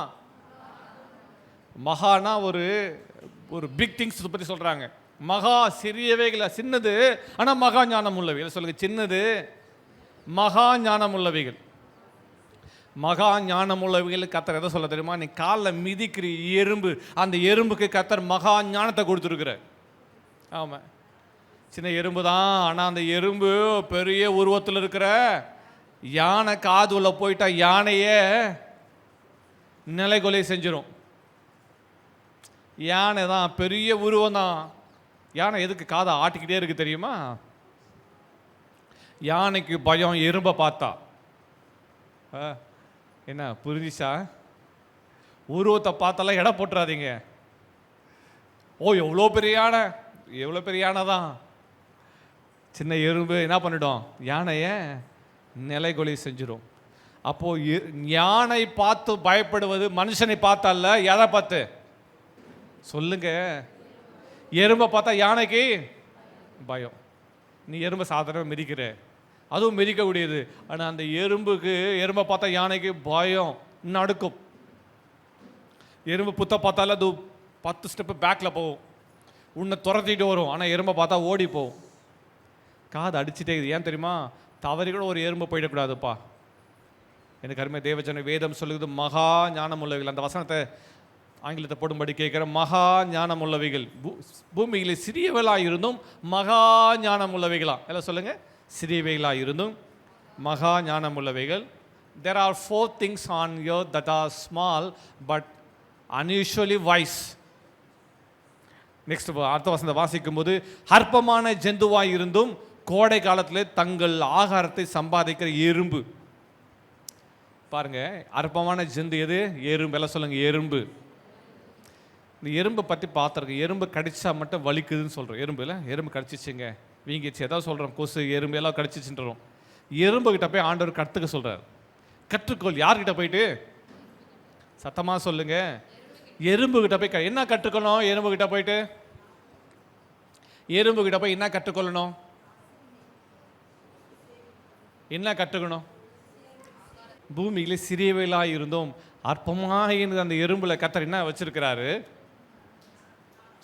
மகானா ஒரு பிக் திங்ஸ் பற்றி சொல்றாங்க. மகா சிறியவைகள், சின்னது ஆனா மகா ஞானம் உள்ளவைகள். சொல்லுங்க, சின்னது மகா ஞானம் உள்ளவைகள். மகா ஞானம் உள்ளவைகள் கர்த்தர் எதை சொல்ல தெரியுமா? நீ காலில் மிதிக்கிற எறும்பு, அந்த எறும்புக்கு கர்த்தர் மகா ஞானத்தை கொடுத்துருக்குற. ஆமா, சின்ன எறும்பு தான், ஆனால் அந்த எறும்பு பெரிய உருவத்தில் இருக்கிற யானை காது உள்ள போயிட்டா யானையே நிலைகொலை செஞ்சிடும். யானை தான் பெரிய உருவம் தான், யானை எதுக்கு காதை ஆட்டிக்கிட்டே இருக்கு தெரியுமா? யானைக்கு பயம் எறும்பை பார்த்தா. என்ன புரிஞ்சிச்சா? உருவத்தை பார்த்தாலாம் எடை போட்டுறாதீங்க. ஓ எவ்வளோ பெரிய யானை, எவ்வளோ பெரிய யானை தான். சின்ன எறும்பு என்ன பண்ணிடும்? யானையை நிலைகொலி செஞ்சிடும். அப்போ யானை பார்த்து பயப்படுவது மனுஷனை பார்த்தல்ல, எதை பார்த்து சொல்லுங்க? எறும்பை பார்த்தா யானைக்கு பயம். நீ எறும்பை சாதாரண மிதிக்கிற, அதுவும் மிதிக்கக்கூடியது. ஆனால் அந்த எறும்பை பார்த்தா யானைக்கு பயம், நடுக்கும். எறும்பு புத்த பார்த்தால அது 10 ஸ்டெப்பு பேக்கில் போகும், உன்னை துரத்திட்டு வரும். ஆனால் எறும்பை பார்த்தா ஓடி போகும். காது அடிச்சுட்டே இருக்குது. ஏன் தெரியுமா? தவறி கூட ஒரு எறும்பு போயிடக்கூடாதுப்பா. எனக்கு அருமை தேவஜன வேதம் சொல்லுது மகா ஞானம் உள்ளவைகள். அந்த வசனத்தை ஆங்கிலத்தை போடும்படி கேட்குற மகா ஞானம் உள்ளவைகள். பூமியில் சிறியவளாக இருந்தும் மகா ஞானம் உள்ளவைகளா? எல்லாம் சொல்லுங்க. சிறியவைகளாக இருந்தும் மகா ஞானம் உள்ளவைகள். There are 4 things on earth that are small but unusually wise. Next அடுத்த வசனத்தை வாசிக்கும் போது, அற்பமான ஜந்துவாய் இருந்தும் கோடை காலத்தில் தங்கள் ஆகாரத்தை சம்பாதிக்கிற எறும்பு. பாருங்க, அற்பமான ஜந்து எது? எறும்பு. எல்லாம் சொல்லுங்க, எறும்பு. இந்த எறும்பை பற்றி பார்த்துருக்கேன். எறும்பு கடிச்சா மட்டும் வலிக்குதுன்னு சொல்கிறோம். எறும்பு இல்லை, எறும்பு கடிச்சிச்சுங்க, வீங்கிச்சு, ஏதாவது சொல்கிறோம். கொசு எறும்பு எல்லாம் கடிச்சிச்சுன்றோம். எறும்புகிட்ட போய் ஆண்டவர் கற்றுக்க சொல்கிறார். கற்றுக்கொள். யார்கிட்ட போயிட்டு? சத்தமாக சொல்லுங்க. எறும்புகிட்ட போய் என்ன கற்றுக்கணும்? எறும்புகிட்ட போயிட்டு எறும்புகிட்ட போய் என்ன கற்றுக்கொள்ளணும்? என்ன கற்றுக்கணும்? பூமியில சிறியவைகளாக இருந்தோம் அற்பமாக இருந்த அந்த எறும்புல கர்த்தர் என்ன வச்சிருக்கிறாரு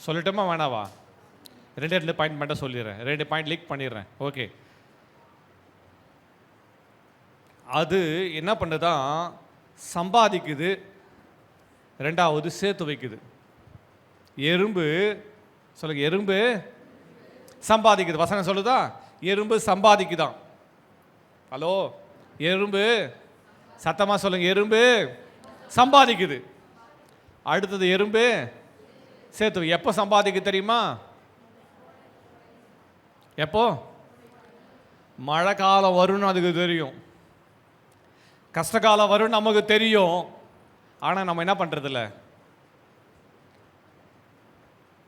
சொல்லட்டுமா வேணாவா? 2 பாயிண்ட் மட்டும் சொல்லிடுறேன். 2 பாயிண்ட் லீக் பண்ணிடுறேன். ஓகே. அது என்ன பண்ணுதான்? சம்பாதிக்குது, 2வது சேர்த்து வைக்குது. எறும்பு சொல்லுங்க, எறும்பு சம்பாதிக்குது. வசனம் சொல்லுதா? எறும்பு சம்பாதிக்குதான். ஹலோ, எறும்பு சத்தமா சொல்லுங்க. எறும்பு சம்பாதிக்குது. அடுத்தது எறும்பு சேர்த்து. எப்போ சம்பாதிக்கு தெரியுமா? எப்போ? மழை காலம் வரும்னு அதுக்கு தெரியும், கஷ்டகாலம் வரும்னு நமக்கு தெரியும். ஆனால் நம்ம என்ன பண்ணுறதில்ல?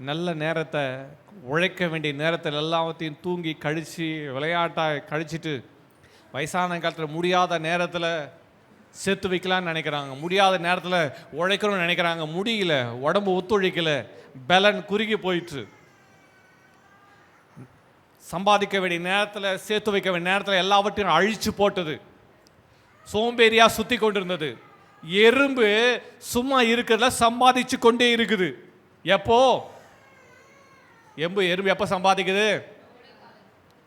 நல்ல நேரத்தை, உழைக்க வேண்டிய நேரத்தில் எல்லாத்தையும் தூங்கி கழித்து விளையாட்டாக கழிச்சிட்டு வயசான காலத்தில் முடியாத நேரத்தில் சேர்த்து வைக்கலான்னு நினைக்கிறாங்க. முடியாத நேரத்தில் உழைக்கணும்னு நினைக்கிறாங்க. முடியல, உடம்பு ஒத்துழைக்கலை, பலன் குறுகி போயிட்டு. சம்பாதிக்க வேண்டிய நேரத்தில், சேர்த்து வைக்க வேண்டிய நேரத்தில் எல்லாவற்றையும் அழிச்சு போட்டது. சோம்பேறியாக சுற்றி கொண்டிருந்தது. எறும்பு சும்மா இருக்கிறதுல சம்பாதிச்சு கொண்டே இருக்குது. எப்போ? எறும்பு எப்போ சம்பாதிக்குது?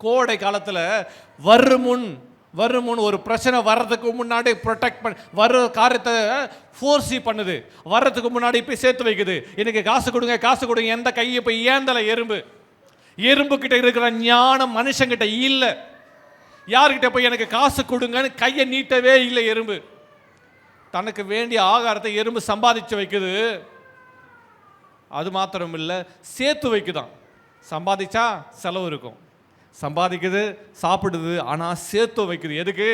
கோடை காலத்தில் வருமுன் ஒரு பிரச்சனை வர்றதுக்கு முன்னாடி ப்ரொடெக்ட் பண்ண வர்ற காரியத்தை ஃபோர்ஸி பண்ணுது. வர்றதுக்கு முன்னாடி போய் சேர்த்து வைக்குது. எனக்கு காசு கொடுங்க, காசு கொடுங்க. எந்த கையை போய் ஏந்தலை எறும்பு. எறும்பு கிட்ட இருக்கிற ஞானம் மனுஷங்கிட்ட இல்லை. யார்கிட்ட போய் எனக்கு காசு கொடுங்கன்னு கையை நீட்டவே இல்லை எறும்பு. தனக்கு வேண்டிய ஆகாரத்தை எறும்பு சம்பாதிச்சு வைக்குது. அது மாத்திரம் இல்லை, சேர்த்து வைக்குதான். சம்பாதிச்சா செலவு இருக்கும், சம்பாதிக்குது, சாப்பிடுது, ஆனால் சேர்த்து வைக்குது. எதுக்கு?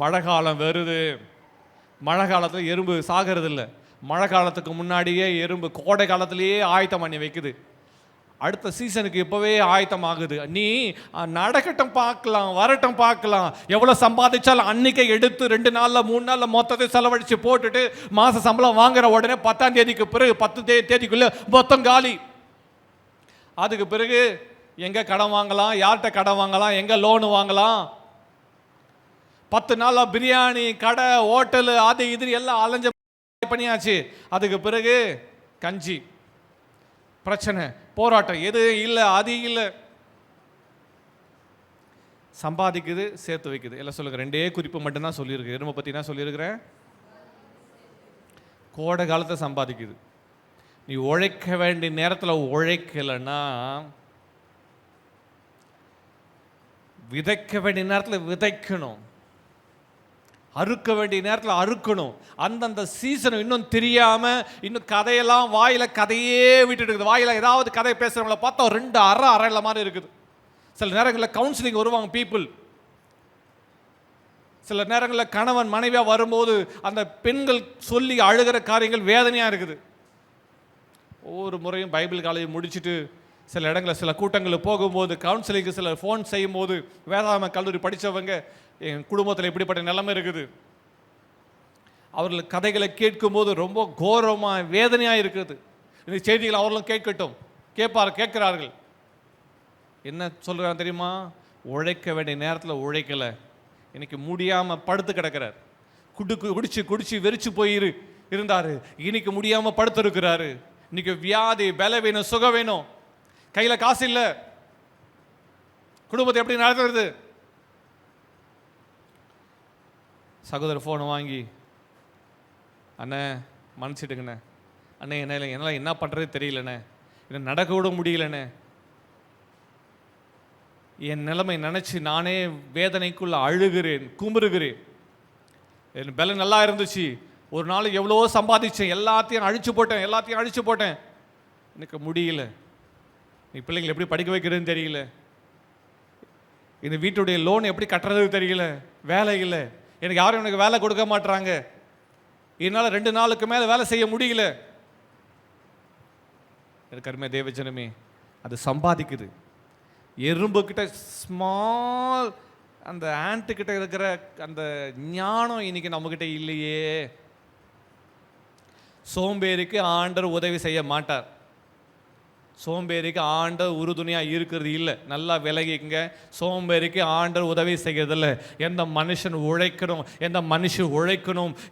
மழை காலம் வருது. மழை காலத்தில் எறும்பு சாகிறது இல்லை. மழை காலத்துக்கு முன்னாடியே எறும்பு கோடை காலத்திலேயே ஆயத்தம் பண்ணி வைக்குது. அடுத்த சீசனுக்கு இப்போவே ஆயத்தமாகுது. நீ நடக்கட்டும் பார்க்கலாம், வரட்டும் பார்க்கலாம், எவ்வளோ சம்பாதிச்சாலும் அன்னைக்கே எடுத்து 2 நாளில் 3 நாளில் மொத்தத்தை செலவழித்து போட்டுட்டு மாத சம்பளம் வாங்குற உடனே 10ஆம் தேதிக்கு பிறகு 10 தேதிக்குள்ளே மொத்தம் காலி. அதுக்கு பிறகு எங்கே கடன் வாங்கலாம், யார்கிட்ட கடன் வாங்கலாம், எங்கே லோனு வாங்கலாம். 10 நாளில் பிரியாணி கடை, ஹோட்டலு, அது இது எல்லாம் அலைஞ்ச பண்ணியாச்சு. அதுக்கு பிறகு கஞ்சி பிரச்சனை, போராட்டம், எது இல்லை, அது இல்லை. சம்பாதிக்குது, சேர்த்து வைக்குது. எல்லாம் சொல்லுங்க. 2 குறிப்பு மட்டும்தான் சொல்லியிருக்கு. எறும்பை பற்றி என்ன சொல்லியிருக்கிறேன்? கோடை காலத்தை சம்பாதிக்குது. நீ உழைக்க வேண்டிய நேரத்தில் உழைக்கலைன்னா, விதைக்க வேண்டிய நேரத்தில் விதைக்கணும். அறுக்க வேண்டிய நேரத்தில் அறுக்கணும். அந்தந்த சீசன் இன்னும் தெரியாம இன்னும் கதையெல்லாம் கதையே விட்டுட்டு இருக்குது. வாயில ஏதாவது கதை பேசுறவங்கள பார்த்தா 2 அரை மாதிரி இருக்குது. சில நேரங்களில் கவுன்சிலிங் வருவாங்க பீப்புள். சில நேரங்களில் கணவன் மனைவியா வரும்போது அந்த பெண்கள் சொல்லி அழுகிற காரியங்கள் வேதனையா இருக்குது. ஒவ்வொரு முறையும் பைபிள் காலேஜ் முடிச்சுட்டு சில இடங்களில் சில கூட்டங்களுக்கு போகும்போது கவுன்சிலிங்கு சில ஃபோன் செய்யும் போது வேதாகம கல்லூரி படித்தவங்க என் குடும்பத்தில் இப்படிப்பட்ட நிலைமை இருக்குது, அவர்கள் கதைகளை கேட்கும்போது ரொம்ப கோரமாக வேதனையாக இருக்குது. இந்த செய்திகளை அவர்களும் கேட்கிறார்கள். என்ன சொல்கிறாங்க தெரியுமா? உழைக்க வேண்டிய நேரத்தில் உழைக்கலை, இன்னைக்கு முடியாமல் படுத்து கிடக்கிறார். குடிச்சு வெறிச்சு போய் இருந்தார், இன்னைக்கு முடியாமல் படுத்து இருக்கிறாரு. இன்னைக்கு வியாதி, பல வேணும், சுகம் வேணும், கையில் காசு இல்லை, குடும்பத்தை எப்படி நடத்துறது? சகோதரர் ஃபோனை வாங்கி, அண்ணே மன்னிச்சிடுங்கண்ணே, அண்ணே என்னால் என்ன பண்ணுறது தெரியலண்ணே, என்ன நடக்க விட முடியலண்ணே, என் நிலைமை நினச்சி நானே வேதனைக்குள்ள அழுகிறேன், குமுறுகிறேன். என் பலம் நல்லா இருந்துச்சு, ஒரு நாள் எவ்வளோ சம்பாதிச்சேன், எல்லாத்தையும் அழிச்சு போட்டேன், எனக்கு முடியல. நீ பிள்ளைங்களை எப்படி படிக்க வைக்கிறதுன்னு தெரியல, இந்த வீட்டுடைய லோன் எப்படி கட்டுறது தெரியல, வேலை இல்லை, எனக்கு யாரும் எனக்கு வேலை கொடுக்க மாட்டுறாங்க, என்னால் 2 நாளுக்கு மேலே வேலை செய்ய முடியல. எனக்கு அருமை தேவஜனமே, அது சம்பாதிக்குது. எறும்பு கிட்ட ஸ்மால் அந்த ஆண்ட் கிட்ட இருக்கிற அந்த ஞானம் இன்னைக்கு நம்மகிட்ட இல்லையே. சோம்பேறிக்கு ஆண்டவர் உதவி செய்ய மாட்டார். சோம்பேறிக்கு ஆண்டவர் உறுதுணையாக இருக்கிறது இல்லை. நல்லா விலகிங்க. சோம்பேறிக்கு ஆண்டவர் உதவி செய்கிறதில்ல. எந்த மனுஷன் உழைக்கணும்,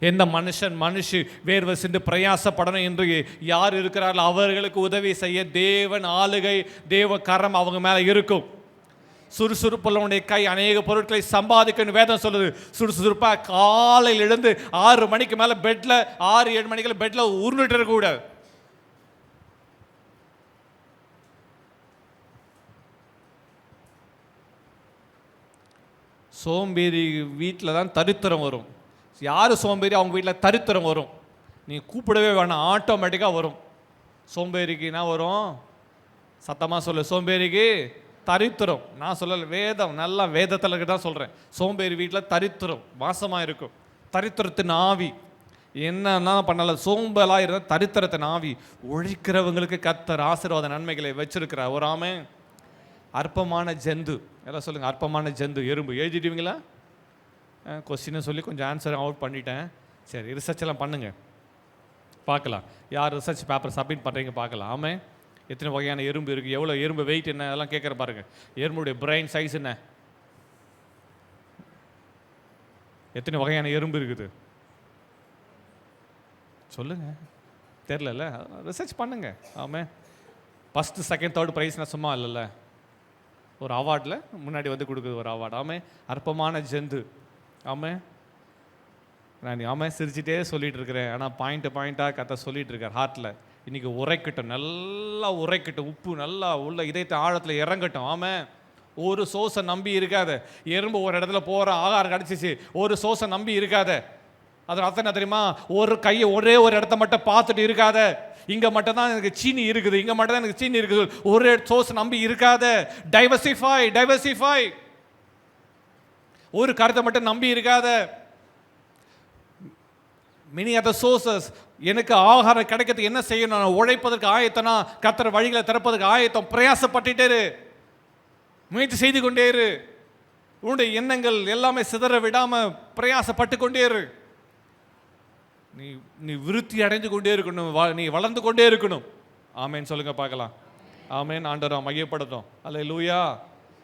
எந்த மனுஷி வேர்வை சிந்து பிரயாசப்படணும் என்று யார் இருக்கிறார்கள் அவர்களுக்கு உதவி செய்ய தேவன் ஆளுகை, தேவ கரம் அவங்க மேலே இருக்கும். சுறுசுறுப்புள்ளவனுடைய கை அநேக பொருட்களை சம்பாதிக்கணும் வேதம் சொல்லுது. சுறுசுறுப்பாக காலையில் எழுந்து 6 மணிக்கு மேலே 6-7 மணிக்கு பெட்டில் உருண்டுட்டு இருக்கக்கூடாது. சோம்பேறி வீட்டில் தான் தரித்திரம் வரும். யார் சோம்பேறி அவங்க வீட்டில் தரித்திரம் வரும். நீ கூப்பிடவே வேணாம், ஆட்டோமேட்டிக்காக வரும். சோம்பேறிக்கு என்ன வரும்? சத்தமாக சொல்லு. சோம்பேறிக்கு தரித்திரம். நான் சொல்லலை, வேதம் நல்லா வேதத்தில் தான் சொல்கிறேன். சோம்பேறி வீட்டில் தரித்திரம் வாசமாக இருக்கும். தரித்திரத்தின் ஆவி என்னன்னா பண்ணல, சோம்பலாக இருந்தால் தரித்திரத்தின் ஆவி. உழைக்கிறவங்களுக்கு கர்த்தர் ஆசீர்வாத நன்மைகளை வச்சிருக்கிறார். ஒரு ஆமென். அற்பமான ஜந்து, எல்லாம் சொல்லுங்கள். அற்பமான ஜந்து எறும்பு. எழுதிடுவீங்களா? கொஸ்டினை சொல்லி கொஞ்சம் ஆன்சர் அவுட் பண்ணிட்டேன். சரி, ரிசர்ச் எல்லாம் பண்ணுங்க, பார்க்கலாம். யார் ரிசர்ச் பேப்பர் சப்மிட் பண்ணுறீங்க பார்க்கலாம். ஆமாம், எத்தனை வகையான எறும்பு இருக்குது, எவ்வளோ எறும்பு வெயிட் என்ன, அதெல்லாம் கேட்குற பாருங்க. எறும்புடைய பிரெயின் சைஸ் என்ன, எத்தனை வகையான எறும்பு இருக்குது சொல்லுங்க. தெரில, ரிசர்ச் பண்ணுங்க. ஆமாம், ஃபஸ்ட்டு செகண்ட் தேர்ட் ப்ரைஸ்னால் சும்மா இல்லைல்ல, ஒரு அவார்டில் முன்னாடி வந்து கொடுக்குது ஒரு அவார்டு. ஆமாம், அற்பமான ஜந்து. ஆமாம், நான் சிரிச்சிட்டே சொல்லிட்டு இருக்கிறேன், ஆனால் பாயிண்ட்டாக கதை சொல்லிட்டு இருக்கார் ஹார்ட்டில். இன்றைக்கி உரைக்கட்டும், நல்லா உரைக்கட்டும், உப்பு நல்லா உள்ள இதயத்தை ஆழத்தில் இறங்கட்டும். ஆமாம், ஒரு சோசை நம்பி இருக்காத. எறும்பு ஒரு இடத்துல போகிற ஆகாரம் கிடச்சிச்சு, ஒரு சோசை நம்பி இருக்காத. அது அர்த்தம் என்ன தெரியுமா? ஒரு கையை ஒரே ஒரு இடத்த மட்டும் பார்த்துட்டு இருக்காத. இங்கே மட்டும் தான் எனக்கு சீனி இருக்குது, ஒரே சோர்ஸ் நம்பி இருக்காத. டைவர்சிஃபை. ஒரு கருத்தை மட்டும் நம்பி இருக்காத. many other sources. எனக்கு ஆகாரம் கிடைக்கிறதுக்கு என்ன செய்யணும்? நான் உழைப்பதற்கு ஆயத்தனா, கர்த்தர் வழிகளை திறப்பதற்கு ஆயத்தம். பிரயாசப்பட்டுட்டே முயற்சி செய்து கொண்டே இரு. உன்னுடைய எண்ணங்கள் எல்லாமே சிதற விடாம பிரயாசப்பட்டு கொண்டே இரு. நீ விருத்தி அடைந்து கொண்டே இருக்கணும், நீ வளர்ந்து கொண்டே இருக்கணும். ஆமேன் சொல்லுங்க பார்க்கலாம். ஆமேன். ஆண்டவரை மையப்படுத்தும். அல்லேலூயா.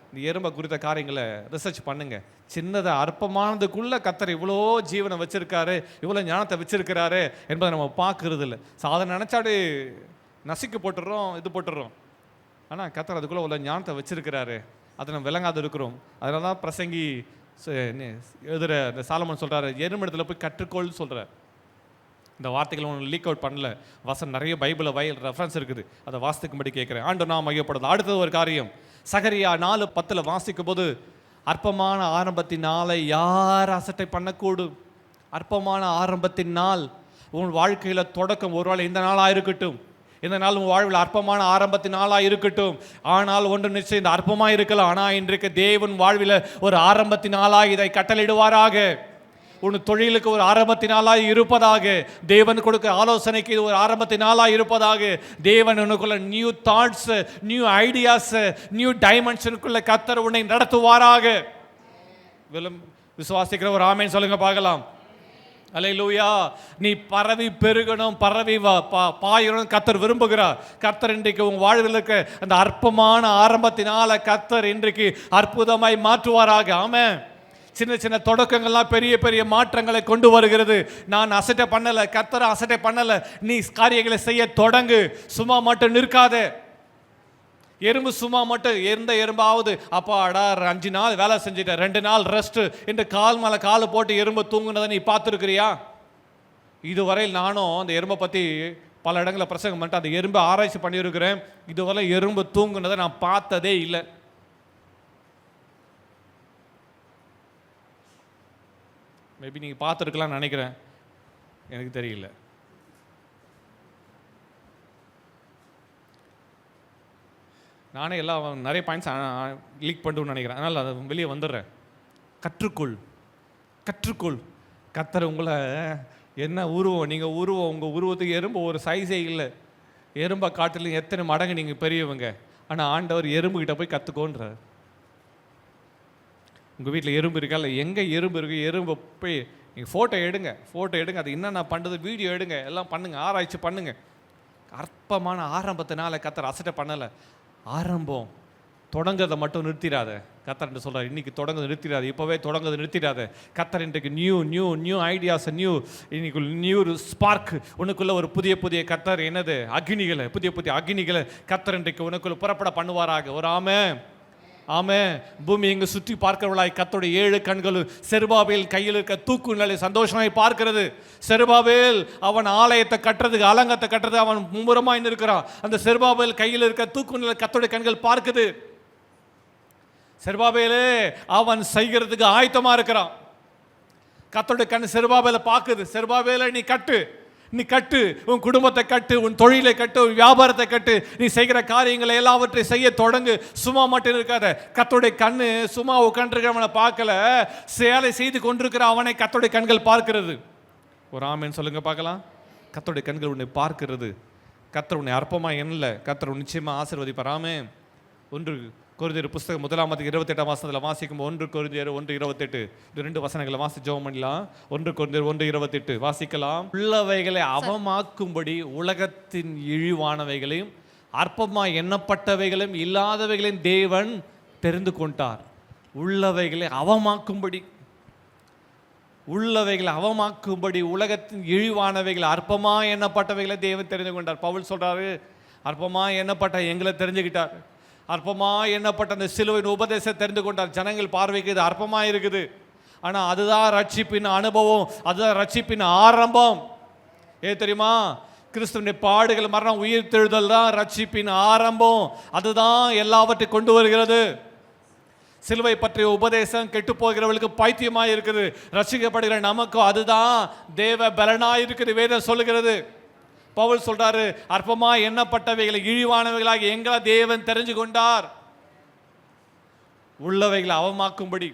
இந்த எறும்பை குறித்த காரியங்களை ரிசர்ச் பண்ணுங்க. சின்னதை அற்பமானதுக்குள்ள கர்த்தர் இவ்வளோ ஜீவனை வச்சிருக்காரு, இவ்வளோ ஞானத்தை வச்சிருக்கிறாரு என்பதை நம்ம பார்க்கறது இல்லை. சாதனை நினைச்சாடு நசுக்கி போட்டுடுறோம். ஆனால் கர்த்தர் அதுக்குள்ள இவ்வளோ ஞானத்தை வச்சிருக்கிறாரு, அதை நம்ம விளங்காது இருக்கிறோம். அதனால தான் பிரசங்கி எழுதுகிற இந்த சாலமன் சொல்றாரு, எறும்பிடத்தில் போய் கற்றுக்கொள்னு சொல்றார். இந்த வார்த்தைகள் ஒன்று லீக் அவுட் பண்ணல, வசனம் நிறைய பைபிளில் ரெஃபரன்ஸ் இருக்குது, அதை வாசிக்கும்படி கேட்குறேன். ஆண்டவர் நாம் மையப்படுது. அடுத்தது ஒரு காரியம், சகரியா 4:10 வாசிக்கும் போது, அற்பமான ஆரம்பத்தினால யார் அசட்டை பண்ணக்கூடும்? அற்பமான ஆரம்பத்தின் நாள் உன் வாழ்க்கையில் தொடக்கம் ஒருவேளை இந்த நாளாக இருக்கட்டும், இந்த நாள் உன் வாழ்வில் அற்பமான ஆரம்பத்தின் நாளாக இருக்கட்டும். ஆனால் ஒன்று நிச்சயம், இந்த அற்பமாக இருக்கலாம், ஆனால் இன்றைக்கு தேவன் வாழ்வில் ஒரு ஆரம்பத்தின் நாளாக இதை கட்டளையிடுவாராக. உன் தொழிலுக்கு ஒரு ஆரம்பத்தினாலாக இருப்பதாக, தேவன் கொடுக்க ஆலோசனைக்கு இது ஒரு ஆரம்பத்தினாலாக இருப்பதாக. தேவன் உனக்குள்ள new thoughts, new ideas, new டைமென்ஷனுக்குள்ள கர்த்தர் உன்னை நடத்துவாராக. விசுவாசிக்கிற ஒரு ஆமென் சொல்லுங்க பார்க்கலாம். அல்லேலூயா. நீ பரவி பெருகணும், பரவி பாயணும் கர்த்தர் விரும்புகிறார். கர்த்தர் இன்றைக்கு உங்க வாழ்வில் இருக்க அந்த அற்பமான ஆரம்பத்தினால கர்த்தர் இன்றைக்கு அற்புதமாய் மாற்றுவாராக. ஆமென். சின்ன சின்ன தொடக்கங்கள்லாம் பெரிய பெரிய மாற்றங்களை கொண்டு வருகிறது. நான் அசட்டை பண்ணலை, கர்த்தரை அசட்டை பண்ணலை. நீ காரியங்களை செய்ய தொடங்கு, சும்மா மட்டும் நிற்காத. எறும்பு சும்மா மட்டும் எந்த எறும்பாவது அப்பாடா 5 நாள் வேலை செஞ்சுட்ட 2 நாள் ரெஸ்ட் என்று கால் மேலே கால் போட்டு எறும்பு தூங்குனதை நீ பார்த்துருக்கிறியா? இதுவரையில் நானும் அந்த எறும்பை பற்றி பல இடங்களில் பிரசங்கம் பண்ணிட்டு அந்த எறும்பை ஆராய்ச்சி பண்ணியிருக்கிறேன். இதுவரை எறும்பு தூங்குனதை நான் பார்த்ததே இல்லை. மேபி நீங்கள் பார்த்துருக்கலாம்னு நினைக்கிறேன், எனக்கு தெரியல. நானே எல்லாம் நிறைய பாயிண்ட்ஸ் லீக் பண்ணுன்னு நினைக்கிறேன், அதனால் அதை வெளியே வந்துடுறேன். கற்றுக்கொள், கற்றுக்கொள். கர்த்தர் உங்களை என்ன உருவம், நீங்கள் உருவம், உங்கள் உருவத்துக்கு எறும்பு ஒரு சைஸே இல்லை. எறும்பை காட்டிலும் எத்தனை மடங்கு நீங்கள் பெரியவங்க. ஆனால் ஆண்டவர் எறும்புக்கிட்ட போய் கற்றுக்கோன்றார். உங்கள் வீட்டில் எறும்பு இருக்கா? இல்லை எங்கே எறும்பு இருக்குது, எறும்பை போய் நீங்கள் ஃபோட்டோ எடுங்க, அது என்னென்ன பண்ணுறது வீடியோ எடுங்க, எல்லாம் பண்ணுங்கள், ஆராய்ச்சி பண்ணுங்கள். அற்பமான ஆரம்பத்தினால கர்த்தர் அசட்டை பண்ணலை. ஆரம்பம் தொடங்குறதை மட்டும் நிறுத்திடாத. கர்த்தர் என்று சொல்கிறார், இன்றைக்கி தொடங்குறது நிறுத்திடாது, இப்போவே தொடங்குறது நிறுத்திடாத. கர்த்தர் இன்றைக்கு நியூ ஐடியாஸ், இன்னைக்கு நியூ ஸ்பார்க் உனக்குள்ள ஒரு புதிய கர்த்தர் என்னது அக்னிகளை, புதிய அக்னிகளை கர்த்தர் இன்றைக்கு உனக்குள்ள புறப்பட பண்ணுவாராக. ஒரு ஆமே. பூமி இங்கு சுற்றி பார்க்கிறவளாய் கர்த்தருடைய 7 கண்களும் செருபாபேல் கையில் இருக்க தூக்கு நிலை சந்தோஷமாய் பார்க்கிறது. செருபாபேல் அவன் ஆலயத்தை கட்டுறதுக்கு, அலங்கத்தை கட்டுறதுக்கு அவன் மும்முரமாய் இருக்கிறான். அந்த செருபாபேல் கையில் இருக்க தூக்கு நிலை கர்த்தருடைய கண்கள் பார்க்குது. செருபாபேலே அவன் செய்கிறதுக்கு ஆயத்தமா இருக்கிறான். கர்த்தருடைய கண் செருபாபேலை பார்க்குது. செருபாபேலை நீ கட்டு, உன் குடும்பத்தை கட்டு, உன் தொழிலை கட்டு, உன் வியாபாரத்தை கட்டு, நீ செய்கிற காரியங்களை எல்லாவற்றையும் செய்ய தொடங்கு. சும்மா மட்டும் இருக்காத. கர்த்தருடைய கண்ணு சும்மா உட்காந்துருக்கிறவனை பார்க்கல, சேலை செய்து கொண்டிருக்கிற அவனை கர்த்தருடைய கண்கள் பார்க்கிறது. ஒரு ஆமென் சொல்லுங்க பார்க்கலாம். கர்த்தருடைய கண்கள் உன்னை பார்க்கிறது. கர்த்தர் உன்னை அற்பமா எண்ணல, கர்த்தர் நிச்சயமா ஆசீர்வதிப்பார். ஆமென். 1 கொரிந்தியர் புஸ்தகம் 1:28 வசனத்தில் வாசிக்கும். 1 கொரிந்தியர் 1:28 2 வசனங்களை வாசி ஜெபம் பண்ணலாம். 1 கொரிந்தியர் 1:28 வாசிக்கலாம். உள்ளவைகளை அவமாக்கும்படி உலகத்தின் இழிவானவைகளையும் அற்பமா எண்ணப்பட்டவைகளையும் இல்லாதவைகளையும் தேவன் தெரிந்து கொண்டார். உள்ளவைகளை அவமாக்கும்படி உலகத்தின் இழிவானவைகள் அற்பமா எண்ணப்பட்டவைகளை தேவன் தெரிந்து கொண்டார். பவுல் சொல்றாரு, அற்பமா எண்ணப்பட்ட எங்களை தெரிஞ்சுக்கிட்டார். அற்பமா எண்ணப்பட்ட அந்த சிலுவையின் உபதேசத்தை தெரிந்து கொண்டார். ஜனங்கள் பார்வைக்கு இது அற்பமா இருக்குது, ஆனால் அதுதான் ரட்சிப்பின் அனுபவம், அதுதான் ரட்சிப்பின் ஆரம்பம். தெரியுமா? கிறிஸ்துவின் பாடுகள், மரணம், உயிர்த்தெழுதல் தான் ரட்சிப்பின் ஆரம்பம். அதுதான் எல்லாவற்றையும் கொண்டு வருகிறது. சிலுவை பற்றிய உபதேசம் கெட்டு போகிறவர்களுக்கு பைத்தியமாக இருக்குது. ரட்சிக்கப்படுகிற நமக்கும் அதுதான் தேவ பலனாக இருக்குது. வேதம் சொல்லுகிறது. பவுல் சொல்றாரு, அற்பமா எண்ணப்பட்டவைகளை இழிவானவைகளாக எங்களை தேவன் தெரிஞ்சு கொண்டார். உள்ளவைகளை அவமாக்கும்படி,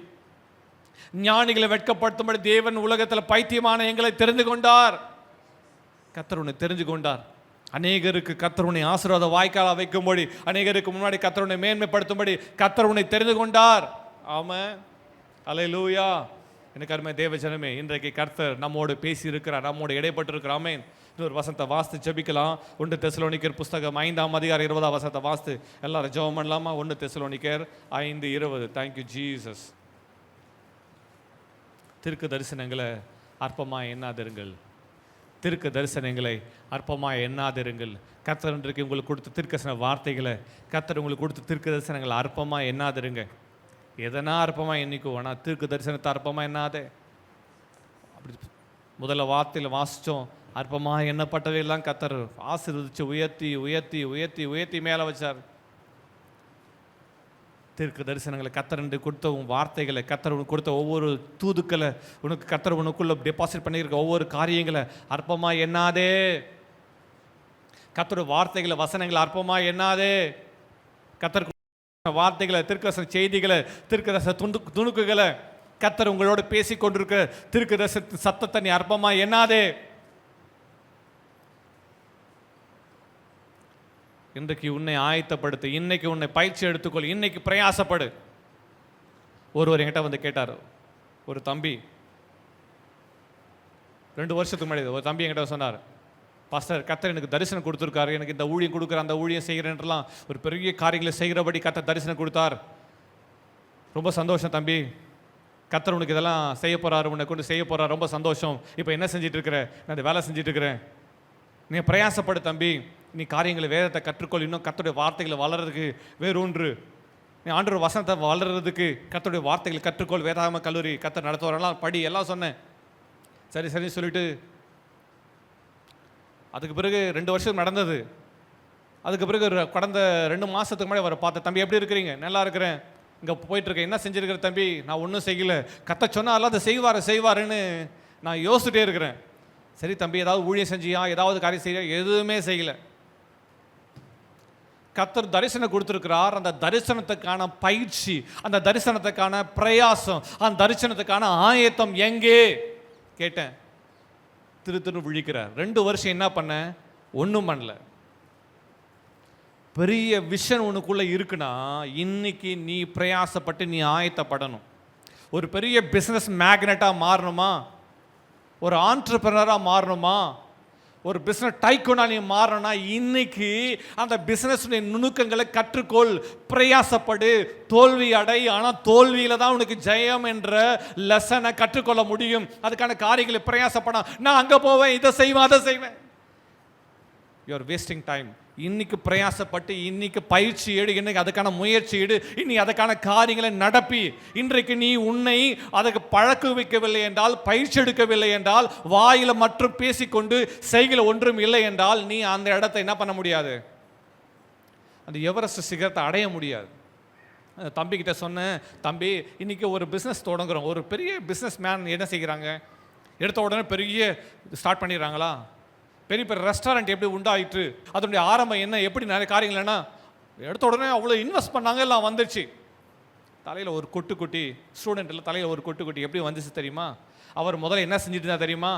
ஞானிகளை வெட்கப்படுத்தும்படி தேவன் உலகத்தில் பைத்தியமான எங்களை தெரிந்து கொண்டார். கர்த்தர் உன்னை தெரிஞ்சு கொண்டார். அநேகருக்கு கர்த்தர் உன்னை ஆசீர்வாத வாய்க்கால வைக்கும்படி, அநேகருக்கு முன்னாடி கர்த்தர் உன்னை மேன்மைப்படுத்தும்படி கர்த்தர் உன்னை தெரிந்து கொண்டார். ஆமென். அல்லேலூயா. எனக்கு அருமை தேவ ஜனமே, இன்றைக்கு கர்த்தர் நம்மோடு பேசி இருக்கிறார், நம்மோடு இடைப்பட்டு இருக்கிறார். ஆமென். இன்னொரு வசனத்தை வாசித்து ஜெபிக்கலாம். 1 தெசலோனிக்கர் புஸ்தகம் 5ஆம் அதிகாரம் 20ஆம் வசனத்தை வாசித்து எல்லாரும் ஜெபம் பண்ணலாமா? 1 தெசலோனிக்கர் 5:20. Thank you Jesus. தீர்க்க தரிசனங்களை அற்பமா எண்ணாதிருங்கள். தீர்க்க தரிசனங்களை அற்பமா எண்ணாதிருங்கள். கர்த்தர் இன்றைக்கு உங்களுக்கு கொடுத்த தீர்க்கதரிசன வார்த்தைகளை, கர்த்தர் உங்களுக்கு கொடுத்த தீர்க்க தரிசனங்களை அற்பமா எண்ணாதிருங்க. எதனா அற்பமா எண்ணிக்கோ, ஆனால் தீர்க்க தரிசனத்தை அற்பமா எண்ணாதே. அப்படி முதல்ல வார்த்தையில் வாசித்தோம். அற்பமாக எண்ணப்பட்டவையெல்லாம் கர்த்தர் ஆசீர்வதிச்சு உயர்த்தி உயர்த்தி உயர்த்தி உயர்த்தி மேலே வச்சார். தீர்க்க தரிசனங்களை கர்த்தர் என்று கொடுத்த உன் வார்த்தைகளை, கர்த்தர் உனக்கு கொடுத்த ஒவ்வொரு தூதுக்களை, உனக்கு கர்த்தர் உனக்குள்ள டெபாசிட் பண்ணியிருக்க ஒவ்வொரு காரியங்களை அற்பமாக எண்ணாதே. கர்த்தருடைய வார்த்தைகளை, வசனங்களை அற்பமாக எண்ணாதே. கர்த்தர் வார்த்தைகளை, தீர்க்கதரிசன செய்திகளை, தீர்க்கதரிசன துணுக்குகளை, கர்த்தர் உங்களோட பேசி கொண்டிருக்க தீர்க்கதரிசன சத்தத்தை நீ அற்பமாக எண்ணாதே. இன்றைக்கு உன்னை ஆயத்தப்படுத்து, இன்னைக்கு உன்னை பயிற்சி எடுத்துக்கொள், இன்னைக்கு பிரயாசப்படு. ஒருவர் என்கிட்ட வந்து கேட்டார், ஒரு தம்பி 2 வருஷத்துக்கு முன்னாடி ஒரு தம்பி என்கிட்ட சொன்னார், பாஸ்டர் கர்த்தர் எனக்கு தரிசனம் கொடுத்துருக்காரு, எனக்கு இந்த ஊழியம் கொடுக்குற அந்த ஊழியம் செய்கிறேன்றலாம் ஒரு பெரிய காரியங்களை செய்கிறபடி கர்த்தர் தரிசனம் கொடுத்தார். ரொம்ப சந்தோஷம் தம்பி, கர்த்தர் உனக்கு இதெல்லாம் செய்ய போகிறாரு, உன்னை கொண்டு செய்ய போகிறார், ரொம்ப சந்தோஷம். இப்போ என்ன செஞ்சிட்டு இருக்கிற? நான் இந்த வேலை செஞ்சுட்டு இருக்கிறேன். நீ பிரயாசப்படு தம்பி, நீ காரியங்களை வேதத்தை கற்றுக்கொள், இன்னும் கர்த்தருடைய வார்த்தைகளை வளர்றதுக்கு வேறொன்று, நீ ஆண்டவர் வசனத்தை வளர்றதுக்கு கர்த்தருடைய வார்த்தைகளை கற்றுக்கொள், வேதாகம கல்லூரி கர்த்தர் நடத்துவாரெல்லாம் படி, எல்லாம் சொன்னேன். சரி சரி சொல்லிட்டு அதுக்கு பிறகு 2 வருஷம் நடந்தது. அதுக்கு பிறகு கடந்த 2 மாதத்துக்கு முன்னாடி அவரை பார்த்த, தம்பி எப்படி இருக்கிறீங்க? நல்லா இருக்கிறேன், இங்கே போயிட்டுருக்கேன். என்ன செஞ்சுருக்கிற தம்பி? நான் ஒன்றும் செய்யலை, கர்த்தர் சொன்னால் அதை செய்வாருன்னு நான் யோசிச்சுட்டே இருக்கிறேன். சரி தம்பி, ஏதாவது ஊழியம் செஞ்சியா, ஏதாவது காரியம் செய்ய? எதுவுமே செய்யலை. கர்த்தர் தரிசனம் கொடுத்துருக்கிறார், அந்த தரிசனத்துக்கான பயிற்சி, அந்த தரிசனத்துக்கான பிரயாசம், அந்த தரிசனத்துக்கான ஆயத்தம் எங்கே கேட்டேன். திரு விழிக்கிறார். 2 வருஷம் என்ன பண்ண? ஒன்றும் பண்ணல. பெரிய விஷன் உனக்குள்ள இருக்குன்னா இன்னைக்கு நீ பிரயாசப்பட்டு நீ ஆயத்தப்படணும். ஒரு பெரிய பிஸ்னஸ் மேக்னெட்டாக மாறணுமா, ஒரு ஆண்டர்பிரனராக மாறணுமா, ஒரு பிஸ்னஸ் டைக்கூனா நீ மாறணும்னா இன்னைக்கு அந்த பிஸ்னஸ் நுணுக்கங்களை கற்றுக்கொள், பிரயாசப்படு, தோல்வி அடை. ஆனால் தோல்வியில் தான் உனக்கு ஜெயம் என்ற லெசனை கற்றுக்கொள்ள முடியும். அதுக்கான காரியங்களை பிரயாசப்பட, நான் அங்கே போவேன், இதை செய்வேன், அதை செய்வேன். You are wasting time. இன்னைக்கு பிரயாசப்பட்டு, இன்னைக்கு பயிற்சி எடு, இன்னைக்கு அதுக்கான முயற்சி எடு, இன்னைக்கு அதுக்கான காரியங்களை நடப்பி. இன்றைக்கு நீ உன்னை அதுக்கு பழக்க வைக்கவில்லை என்றால், பயிற்சி எடுக்கவில்லை என்றால், வாயில மற்றும் பேசிக்கொண்டு செய்கிற ஒன்றும் இல்லை என்றால், நீ அந்த இடத்தை என்ன பண்ண முடியாது, அந்த எவரெஸ்ட் சிகரத்தை அடைய முடியாது. தம்பிக்கிட்ட சொன்னேன், தம்பி இன்னைக்கு ஒரு பிஸ்னஸ் தொடங்குறோம். ஒரு பெரிய பிஸ்னஸ் மேன் என்ன செய்கிறாங்க, எடுத்த உடனே பெரிய ஸ்டார்ட் பண்ணிடுறாங்களா? பெரிய பெரிய ரெஸ்டாரண்ட் எப்படி உண்டாயிற்று, அதனுடைய ஆரம்பம் என்ன, எப்படி நிறைய காரியங்கள் என்ன, எடுத்த உடனே அவ்வளோ இன்வெஸ்ட் பண்ணாங்க, எல்லாம் வந்துடுச்சு. தலையில் ஒரு கொட்டுக்குட்டி, ஸ்டூடெண்ட் இல்லை, தலையில் ஒரு கொட்டுக்குட்டி எப்படி வந்துச்சு தெரியுமா? அவர் முதல்ல என்ன செஞ்சுட்டு இருந்தா தெரியுமா?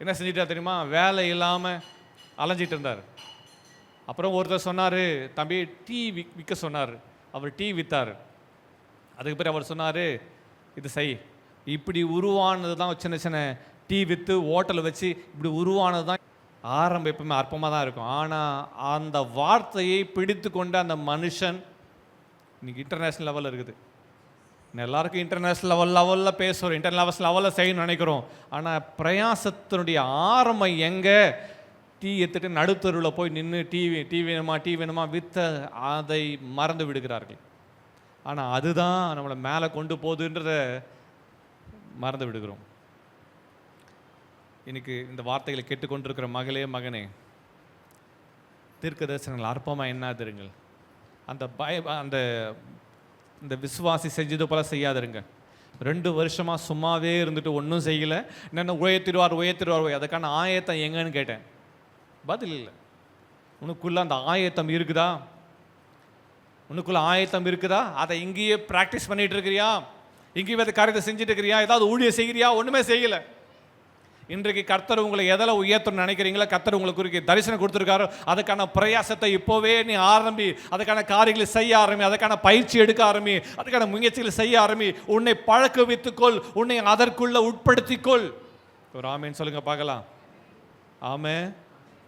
என்ன செஞ்சுட்டா தெரியுமா? வேலை இல்லாமல் அலைஞ்சிட்டு இருந்தார். அப்புறம் ஒருத்தர் சொன்னார், தம்பி டீ விற்க சொன்னார். அவர் டீ விற்றார். அதுக்கு பிறகு அவர் சொன்னார், இது செய். இப்படி உருவானது தான் சின்ன சின்ன டீ விற்று ஹோட்டலை வச்சு இப்படி உருவானது தான் ஆரம்பம். எப்பவுமே அற்பமாக தான் இருக்கும். ஆனால் அந்த வார்த்தையை பிடித்து கொண்டு அந்த மனுஷன் இன்னைக்கு இன்டர்நேஷ்னல் லெவலில் இருக்குது. எல்லாருக்கும் இன்டர்நேஷ்னல் லெவலில் பேசுகிறோம், இன்டர்நேஷ்னல் லெவலில் செய்யணும்னு நினைக்கிறோம். ஆனால் பிரயாசத்தினுடைய ஆரம்பம் எங்கே? டீ எடுத்துட்டு நடுத்தருவில் போய் நின்று டீ வேணுமா விற்ற அதை மறந்து விடுகிறார்கள். ஆனால் அதுதான் நம்மளை மேலே கொண்டு போகுதுன்றத மறந்து விடுகிறோம். இன்னைக்கு இந்த வார்த்தைகளை கேட்டுக்கொண்டிருக்கிற மகளே, மகனே, தீர்க்க தரிசனங்கள் அற்பமாக எண்ணாதிருங்கள். அந்த இந்த விசுவாசி செஞ்சது போல செய்யாதிருங்க. 2 வருஷமாக சும்மாவே இருந்துட்டு ஒன்றும் செய்யலை, என்ன உயர்த்திடுவார். அதுக்கான ஆயத்தம் எங்கன்னு கேட்டேன். பதில் இல்லை. உனக்குள்ள அந்த ஆயத்தம் இருக்குதா? உனக்குள்ள ஆயத்தம் இருக்குதா? அதை இங்கேயே ப்ராக்டிஸ் பண்ணிட்டு இருக்கிறியா? இங்கேயே அதை காரியத்தை செஞ்சுட்டு இருக்கிறியா? ஏதாவது ஊழியம் செய்கிறியா? ஒன்றுமே செய்யலை. இன்றைக்கு கர்த்தர் உங்களை எதில் உயர்த்தணும்னு நினைக்கிறீங்களா, கர்த்தர் உங்களுக்கு தரிசனம் கொடுத்துருக்காரோ அதுக்கான பிரயாசத்தை இப்போவே நீ ஆரம்பி. அதுக்கான காரியங்களை செய்ய ஆரம்பி, அதுக்கான பயிற்சி எடுக்க ஆரம்பி, அதுக்கான முயற்சிகளை செய்ய ஆரம்பி. உன்னை பழக்க வைத்துக்கொள், உன்னை அதற்குள்ள உட்படுத்திக்கொள். ஒரு ஆமேன்னு சொல்லுங்க பார்க்கலாம். ஆமே.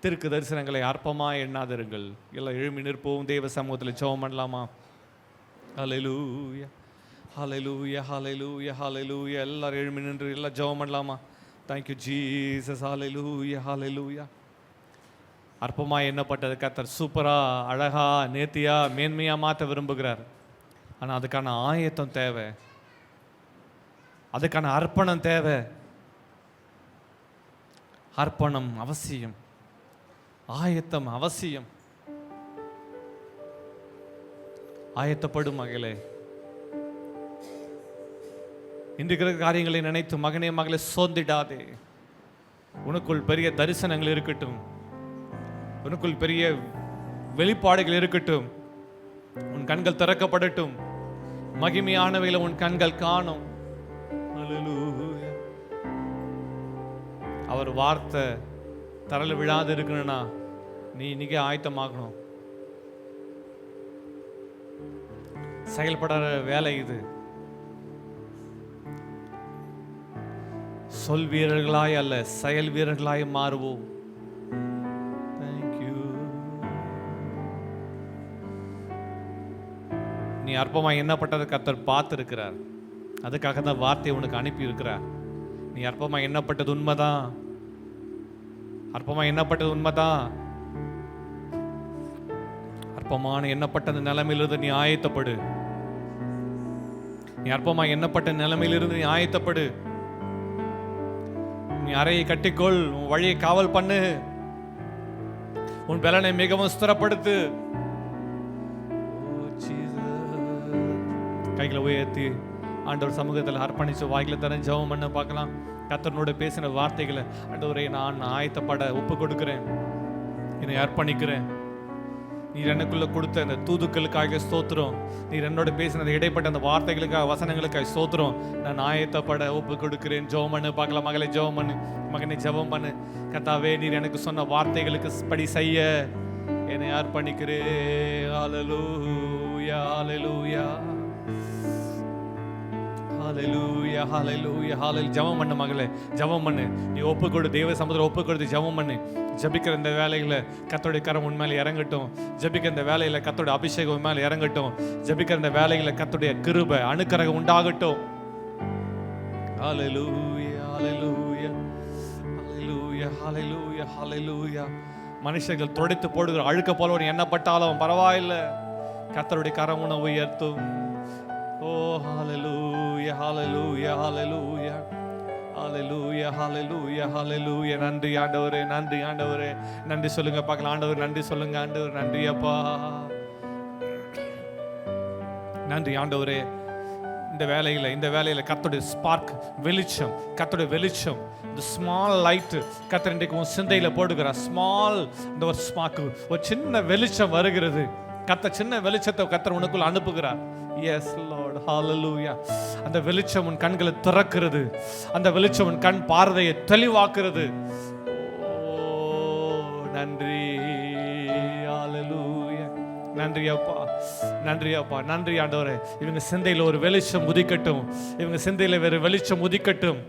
தீர்க்க தரிசனங்களை அற்பமாக எண்ணாதிருங்கள். எல்லாம் எழும்பி நிற்போம், தேவ சமூகத்தில் ஜெபம் பண்ணலாமா? ஹல்லேலூயா, ஹல்லேலூயா, ஹல்லேலூயா, ஹல்லேலூயா. எல்லாரும் எழும்பி நின்று எல்லாம் ஜெபம் பண்ணலாமா? Thank you Jesus. Hallelujah, hallelujah. அற்பமாக எண்ணப்பட்டது கர்த்தர் சூப்பரா, அழகா, நேர்த்தியா, மேன்மையா மாற்ற விரும்புகிறார். ஆனால் அதுக்கான ஆயத்தம் தேவை, அதுக்கான அர்ப்பணம் தேவை. அர்ப்பணம் அவசியம், ஆயத்தம் அவசியம். ஆயத்தப்படும் மகளே. இன்றைக்கு இருக்கிற காரியங்களை நினைத்து மகனே மகளே சோர்ந்திடாதே. உனக்குள் பெரிய தரிசனங்கள் இருக்கட்டும், உனக்குள் பெரிய வெளிப்பாடுகள் இருக்கட்டும். உன் கண்கள் திறக்கப்படட்டும், மகிமையானவைகளை உன் கண்கள் காணும். அல்லேலூயா. அவர் வார்த்தை தரல விழாது இருக்கணும்னா நீ இன்னைக்கே ஆயத்தமாகணும். செயல்படுற வேலை இது. சொல் வீரர்களாய் அல்ல, செயல் வீரர்களாய் மாறுவோம். தேங்க்யூ. நீ அற்பமாய் எண்ணப்பட்டதை கர்த்தர் பார்த்திருக்கிறார். அதுக்காக தான் வார்த்தையை உனக்கு அனுப்பி இருக்கிறார். நீ அற்பமாய் எண்ணப்பட்டது உண்மைதான், அற்பமாய் எண்ணப்பட்டது உண்மைதான். அற்பமான எண்ணப்பட்ட நிலைமையிலிருந்து நீ ஆயத்தப்படு. நீ அற்பமாய் எண்ணப்பட்ட நிலைமையிலிருந்து நீ ஆயத்தப்படு. நீ அறையை கட்டிக்கொள், உன் வழியை காவல் பண்ணு, உன் பலனை மிகவும் ஸ்திரப்படுத்து. கைகளை உயர்த்தி ஆண்டவர் சமூகத்தில் அர்ப்பணிச்சு வாய்களை தரேன், ஜெபம் பண்ண பார்க்கலாம். கர்த்தரோட பேசின வார்த்தைகளை ஆண்டவரே நான் ஆயத்தப்பட ஒப்பு கொடுக்கிறேன், என்னை அர்ப்பணிக்கிறேன். நீர் எனக்குள்ள கொடுத்த அந்த தூதுக்களுக்காக ஸ்தோத்திரம். நீர் என்னோட பேசினது இடைப்பட்ட அந்த வார்த்தைகளுக்காக வசனங்களுக்காக ஸ்தோத்திரம். நான் ஆயத்தப்பட ஒப்பு கொடுக்கிறேன். ஜெபம் பண்ணு பார்க்கலாம். மகளே ஜெபம் பண்ணு, மகனை ஜெபம் பண்ணு. கர்த்தாவே நீர் எனக்கு சொன்ன வார்த்தைகளுக்கு படி செய்ய என்னை அர்ப்பணிக்கிறேன். ஹல்லேலூயா, ஹல்லேலூயா, ஹல்லேலூயா, ஹல்லேலூயா, ஹல்லேலூயா. ஜெபம் பண்ணு மகளே, ஜெபம் பண்ணு. நீ ஒப்பு கொடு, தேவ சமுத்திரம் ஒப்பு கொடுத்து ஜெபம் பண்ணு. ஜபிக்கிற இந்த வேலையில கர்த்தருடைய கரம் உன் மேல இறங்கட்டும். ஜபிக்கிற இந்த வேலையில கர்த்தருடைய அபிஷேகம் உன் மேல இறங்கட்டும். ஜபிக்கிற இந்த வேலையில கர்த்தருடைய கிருபை அனுக்கிரகம் உண்டாகட்டும். ஹல்லேலூயா, ஹல்லேலூயா, ஹல்லேலூயா, ஹல்லேலூயா, ஹல்லேலூயா. மனுஷர்கள் துடைத்து போடுகிற அழுக்க போல ஒரு எண்ணப்பட்டாலும் பரவாயில்லை, கர்த்தருடைய கரம் உன்னை உயர்த்தும். ஓ ஹல்லேலூயா, ஹல்லேலூயா, ஹல்லேலூயா, ஹல்லேலூயா, ஹல்லேலூயா, ஹல்லேலூயா. நன்றி ஆண்டவரே, நன்றி ஆண்டவரே. நன்றி சொல்லுங்க பார்க்கலாம். ஆண்டவர் நன்றி சொல்லுங்க. ஆண்டவர் நன்றி அப்பா, நன்றி ஆண்டவரே. இந்த வேலையில கர்த்தருடைய ஸ்பார்க், வெளிச்சம், கர்த்தருடைய வெளிச்சம், இந்த ஸ்மால் லைட் கர்த்தர் இன்றைக்கு உன் சிந்தையில போடுகிறார். ஸ்மால் இந்த ஒரு ஸ்பார்க், ஒரு சின்ன வெளிச்சம் வருகிறது. கர்த்தர் சின்ன வெளிச்சத்தை கர்த்தர் உனக்குள்ள அனுப்புகிறார். எஸ் லார்ட், ஹல்லேலூயா. அந்த வெளிச்சம் உன் கண்களை திறக்கிறது. அந்த வெளிச்சம் உன் கண் பார்வையை தெளிவாக்குறது. ஓ நன்றி, ஹல்லேலூயா. நன்றி அப்பா, நன்றி அப்பா, நன்றி ஆண்டவரே. இவங்க சிந்தையில ஒரு வெளிச்சம் உதிக்கட்டும். இவங்க சிந்தையில வேறு வெளிச்சம் உதிக்கட்டும்.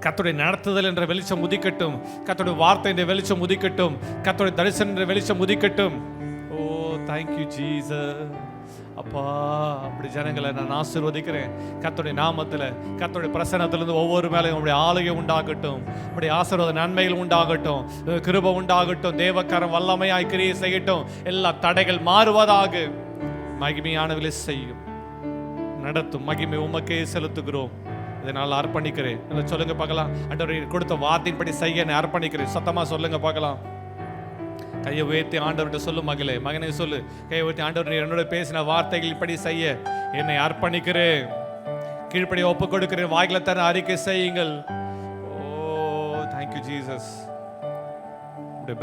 கர்த்தருடைய நடத்துதல் என்ற வெளிச்சம் உதிக்கட்டும். கர்த்தருடைய வார்த்தை என்ற வெளிச்சம் உதிக்கட்டும். கர்த்தருடைய தரிசனம் என்ற வெளிச்சம் உதிக்கட்டும். ஓ தேங்க்யூ ஜீசஸ். அப்பா அப்படி ஜனங்களை நான் ஆசீர்வதிக்கிறேன். கர்த்தருடைய நாமத்தில், கர்த்தருடைய பிரசன்னத்திலிருந்து ஒவ்வொரு மேலையும் உங்களுடைய ஆலயம் உண்டாகட்டும். உங்களுடைய ஆசீர்வாத நன்மைகள் உண்டாகட்டும். கிருபை உண்டாகட்டும். தேவக்கரம் வல்லமையாய் கிரியை செய்யட்டும். எல்லா தடைகள் மாறுவதாக. மகிமையானவர்களை செய்யும், நடத்தும். மகிமை உமக்கே செலுத்துகிறோம். இதனால் அர்ப்பணிக்கிறேன். சொல்லுங்க பார்க்கலாம். ஆண்டவரே கொடுத்த வார்த்தையின்படி செய்ய என்னை அர்ப்பணிக்கிறேன். சத்தமா சொல்லுங்க பார்க்கலாம். கையை உயர்த்தி ஆண்டவர்கிட்ட சொல்லு மகளே, மகனே சொல்லு. கையை உயர்த்தி ஆண்டவர் என்னோட பேசின வார்த்தைகள் இப்படி செய்ய என்னை அர்ப்பணிக்கிறேன். கீழ்ப்படி ஒப்பு கொடுக்கிறேன். வாய்களை தர அறிக்கை செய்யுங்கள். ஓ தேங்க்யூ ஜீசஸ்.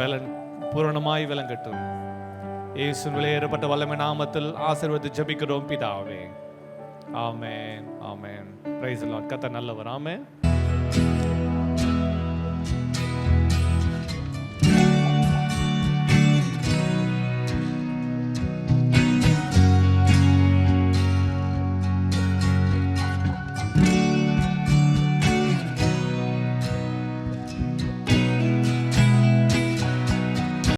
பலன் பூரணமாய் விளங்கட்டும். இயேசுவின் விலையேறப்பட்ட வல்லமை நாமத்தில் ஆசீர்வதித்து ஜெபிக்கிறோம் பிதாவே. ஆமென், ஆமென். Praise the lord. கர்த்தர் நல்லவர். ஆமென்.